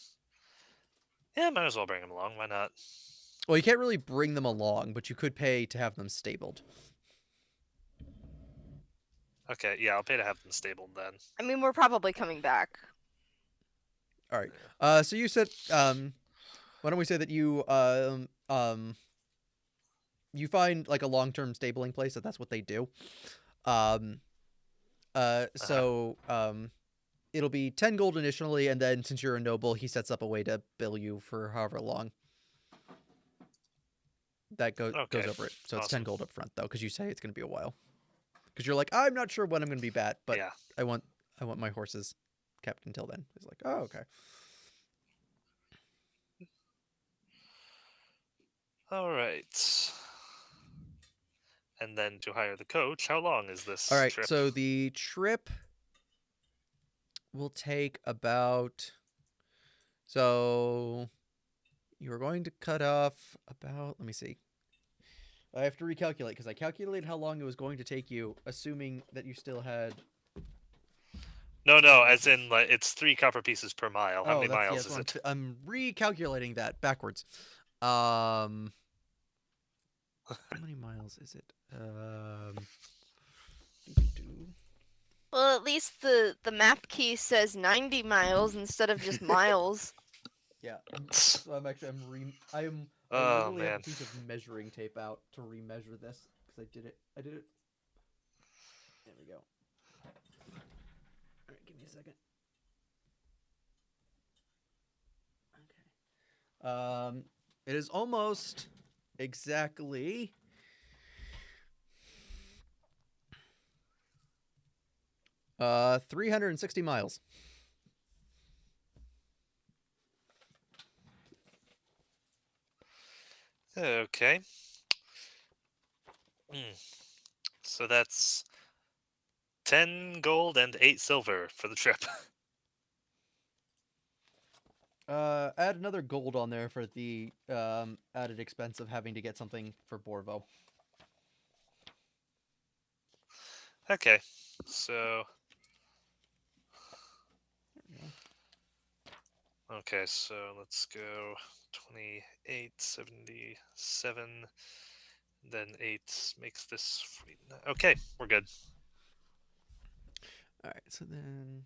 Yeah, might as well bring him along. Why not? Well, you can't really bring them along, but you could pay to have them stabled. Okay. Yeah, I'll pay to have them stabled then. I mean, we're probably coming back. All right. So you said, why don't we say that you you find like a long-term stabling place, that's what they do. So it'll be 10 gold initially, and then since you're a noble, he sets up a way to bill you for however long. That goes over it. So it's 10 Awesome. gold up front though, because you say it's going to be a while. Because you're like, I'm not sure when I'm going to be back, but Yeah. I want my horses kept until then. He's like, oh, okay. All right. And then to hire the coach, how long is this All right. trip? So the trip will take about. So you are going to cut off about. Let me see. I have to recalculate, because I calculated how long it was going to take you, assuming that you still had. No, as in like it's 3 copper pieces per mile. How many miles is it? I'm recalculating that backwards. How many miles is it? Well, at least the map key says 90 miles instead of just miles. Yeah. So I'm I Oh, literally have man. a piece of measuring tape out to remeasure this, because I did it. There we go. All right, give me a second. Okay. It is almost exactly 360 miles. Okay. So that's 10 gold and 8 silver for the trip. Add another gold on there for the added expense of having to get something for Borvo. Okay. So okay, so let's go 28, 77, then 8 makes this 49. Okay, we're good. All right, so then.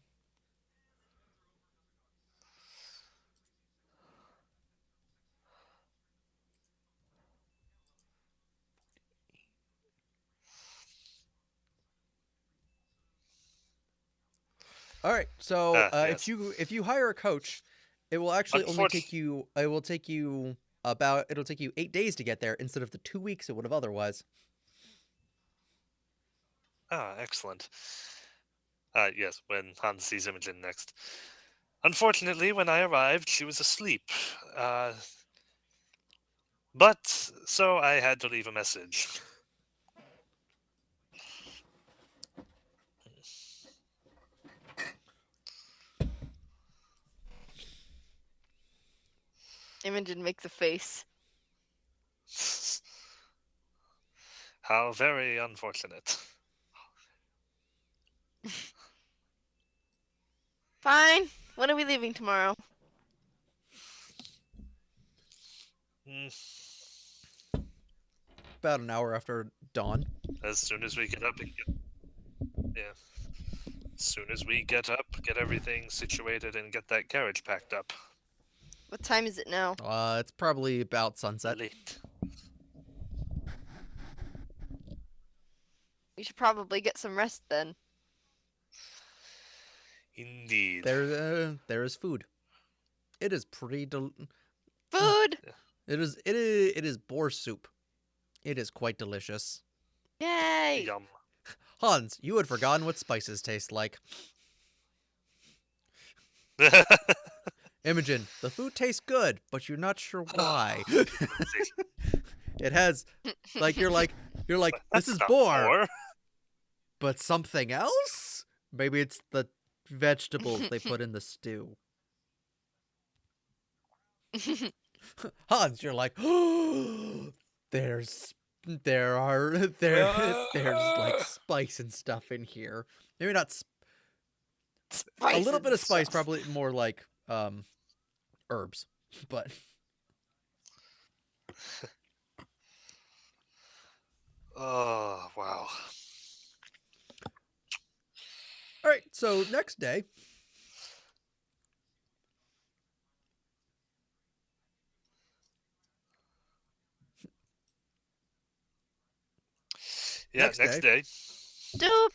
All right, so Yes. if you hire a coach, it will actually only take you. It'll take you 8 days to get there instead of the 2 weeks it would have otherwise. Ah, excellent. Yes, when Hans sees Imogen next. Unfortunately, when I arrived, she was asleep. But so I had to leave a message. Imogen makes a face. How very unfortunate. Fine. When are we leaving tomorrow? about an hour after dawn. As soon as we get up, yeah. As soon as we get up, get everything situated, and get that carriage packed up. What time is it now? It's probably about sunset. Late. We should probably get some rest then. Indeed. There is food. It is pretty Food! It is boar soup. It is quite delicious. Yay! Yum. Hans, you had forgotten what spices taste like. Imogen, the food tastes good, but you're not sure why. It has, you're like, this That's is not boar, but something else? Maybe it's the vegetables they put in the stew. Hans, you're like, there's like spice and stuff in here. Maybe not a little bit of spice, probably more like herbs, but Oh, wow. all right. So next day, Yeah, Next next day. Doop!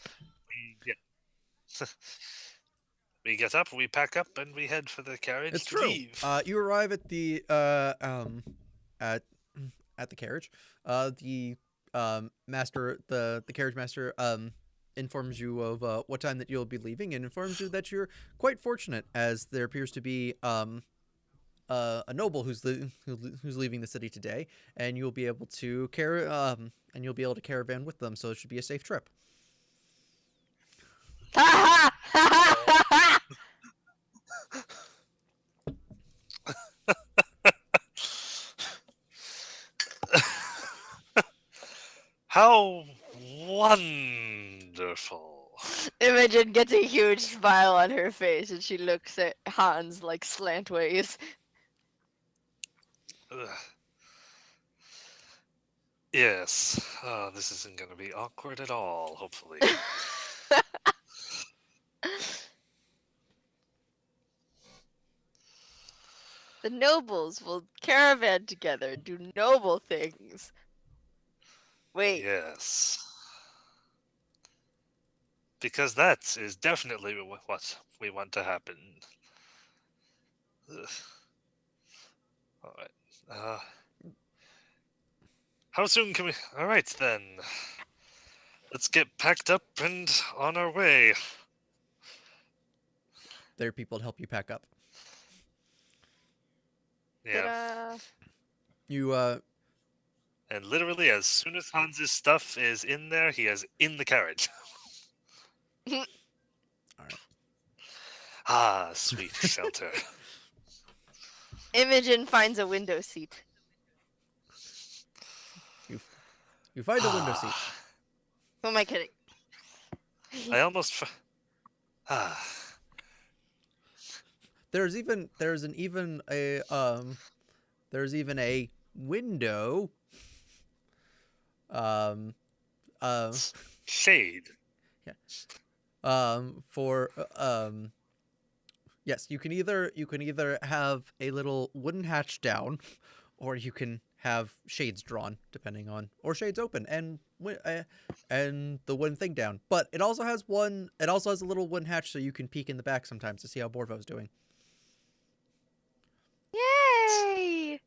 We get up, we pack up, and we head for the carriage it's to true. leave. You arrive at the at the carriage. The carriage master informs you of what time that you'll be leaving, and informs you that you're quite fortunate, as there appears to be a noble who's leaving the city today, and you'll be able to caravan with them, so it should be a safe trip. How wonderful. Imogen gets a huge smile on her face and she looks at Hans like slantways. Ugh. Yes. Oh, this isn't going to be awkward at all, hopefully. The nobles will caravan together, do noble things. Wait, Yes. Because that is definitely what we want to happen. Ugh. All right. How soon can we... All right, then. Let's get packed up and on our way. There are people to help you pack up. Yeah. You And literally, as soon as Hans's stuff is in there, he is in the carriage. all right. Ah, sweet shelter. Imogen finds a window seat. You find a window seat. Who am I kidding? I almost... There's even a window. Shade. For yes, you can either have a little wooden hatch down, or you can have shades drawn, depending on, or shades open and the wooden thing down. But it also has a little wooden hatch, so you can peek in the back sometimes to see how Borvo's doing. Yay!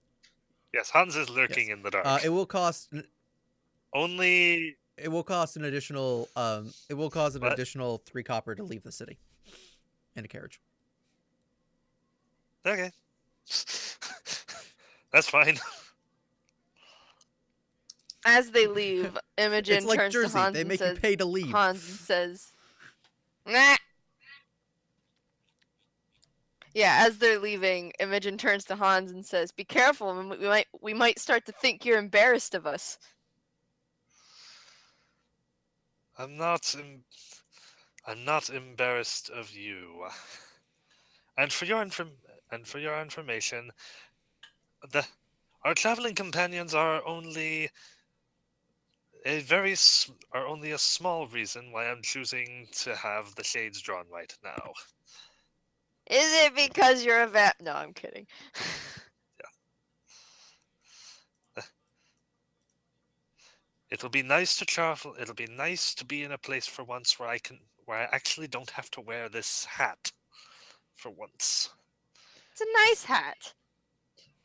Yes, Hans is lurking in the dark. It will cost Only... It will cost an additional. What? Additional 3 copper to leave the city, in a carriage. Okay. That's fine. As they leave, Imogen It's like turns Jersey. to Hans They and make you says, pay to leave. Hans and says, nah. Yeah, as they're leaving, Imogen turns to Hans and says, "Be careful. We might start to think you're embarrassed of us." I'm not embarrassed of you. And for your information, our traveling companions are only or only a small reason why I'm choosing to have the shades drawn right now. Is it because you're a vet? No, I'm kidding. It'll be nice to travel. It'll be nice to be in a place for once where I actually don't have to wear this hat for once. It's a nice hat.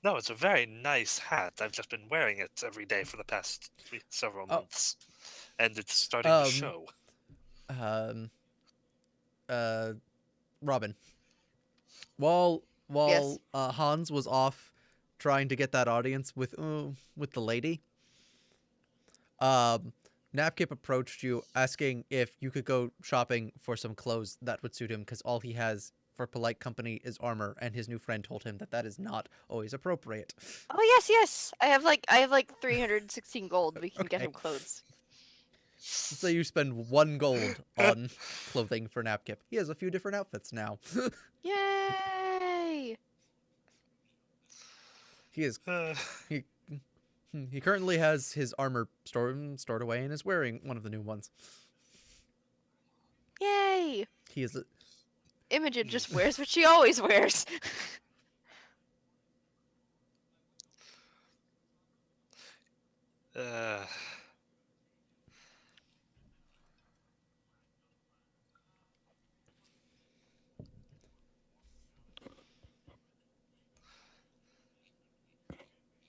No, it's a very nice hat. I've just been wearing it every day for the past several months, and it's starting to show. Um, Robin. While Yes. Hans was off trying to get that audience with the lady, Napkip approached you asking if you could go shopping for some clothes that would suit him, because all he has for polite company is armor, and his new friend told him that that is not always appropriate. Oh yes. I have like 316 gold. We can get Okay. him clothes. So you spend 1 gold on clothing for Napkip. He has a few different outfits now. Yay! He currently has his armor stored away and is wearing one of the new ones. Yay! He is Imogen just wears what she always wears.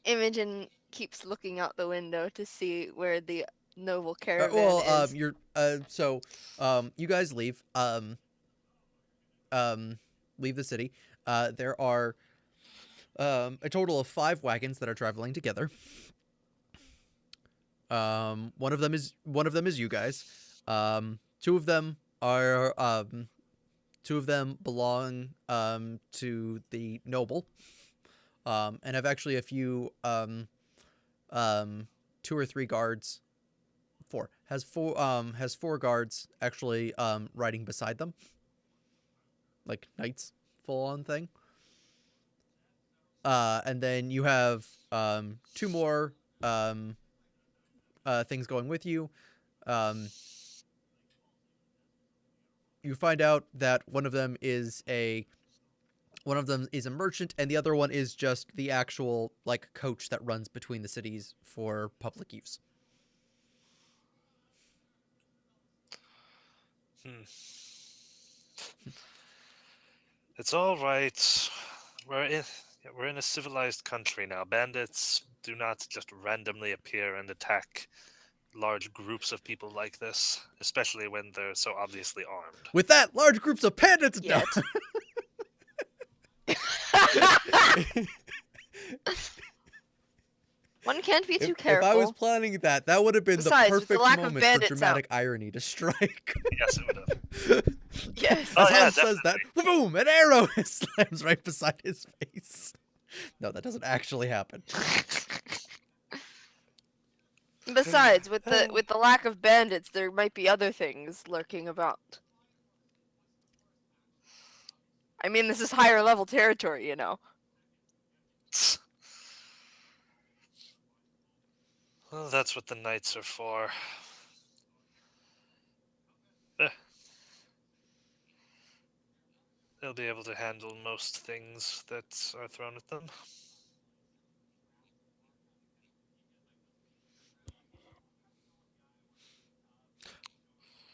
Imogen keeps looking out the window to see where the noble caravan is. you're you guys leave leave the city. There are a total of 5 wagons that are traveling together. One of them is you guys. 2 of them are 2 of them belong to the noble. And have actually a few 2 or 3 guards. 4 has 4 guards actually riding beside them, like knights, full on thing. And then you have 2 more things going with you. You find out that one of them is a merchant, and the other one is just the actual like coach that runs between the cities for public use. It's all right. We're in a civilized country now. Bandits do not just randomly appear and attack large groups of people like this, especially when they're so obviously armed. With that, large groups of bandits. Yet. One can't be too careful. If I was planning that would have been Besides, the with the perfect lack of moment for bandits dramatic irony to strike. Yes, it would have. Yes. Oh, As yeah, Hans says that, boom, an arrow slams right beside his face. No, that doesn't actually happen. Besides, with the lack of bandits, there might be other things lurking about. I mean, this is higher level territory, you know. Well, that's what the knights are for. They'll be able to handle most things that are thrown at them.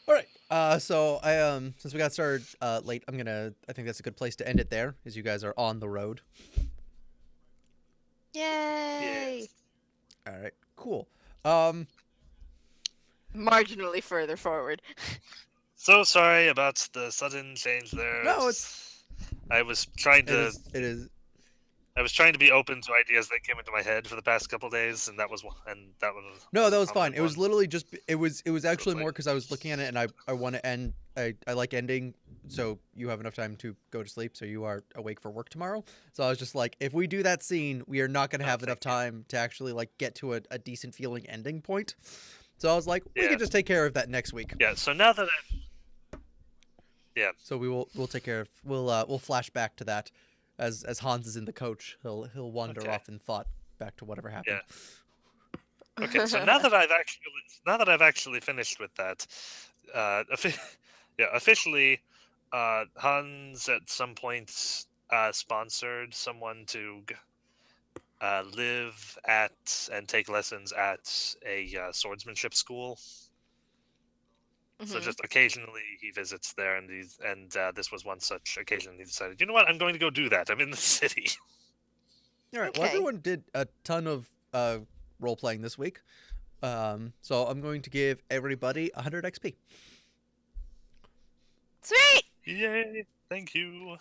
All right. So I since we got started late, I think that's a good place to end it there, as you guys are on the road. Yay! Yes. All right. Cool. Marginally further forward. So sorry about the sudden change there. No, I was trying to. It is. I was trying to be open to ideas that came into my head for the past couple days, and that was No, that was a fine. prominent It was one. literally just it was actually like- more because I was looking at it and I want to end. I like ending, so you have enough time to go to sleep, so you are awake for work tomorrow. So I was just like, if we do that scene, we are not going to Oh, have enough thank you. time to actually like get to a decent feeling ending point. So I was like, we Yeah. can just take care of that next week. Yeah. So now that So we'll take care of we'll flash back to that as Hans is in the coach. He'll wander Okay. off in thought back to whatever happened. Okay, so now that I've actually finished with that, officially, Hans at some point sponsored someone to live at and take lessons at a swordsmanship school. So Mhm. just occasionally he visits there, and this was one such occasion. He decided, you know what, I'm going to go do that. I'm in the city. All right. Well, Okay. everyone did a ton of role playing this week. So I'm going to give everybody 100 XP. Sweet. Yay! Thank you.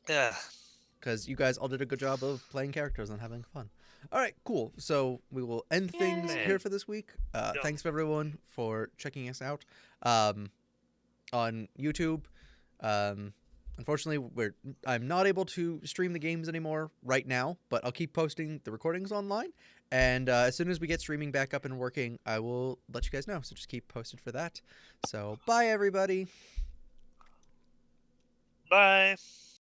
Yeah. Because you guys all did a good job of playing characters and having fun. All right, cool. So we will end things Yay. here for this week. Yeah. Thanks for everyone for checking us out on YouTube. Unfortunately, I'm not able to stream the games anymore right now, but I'll keep posting the recordings online. And as soon as we get streaming back up and working, I will let you guys know. So just keep posted for that. So bye, everybody. Bye.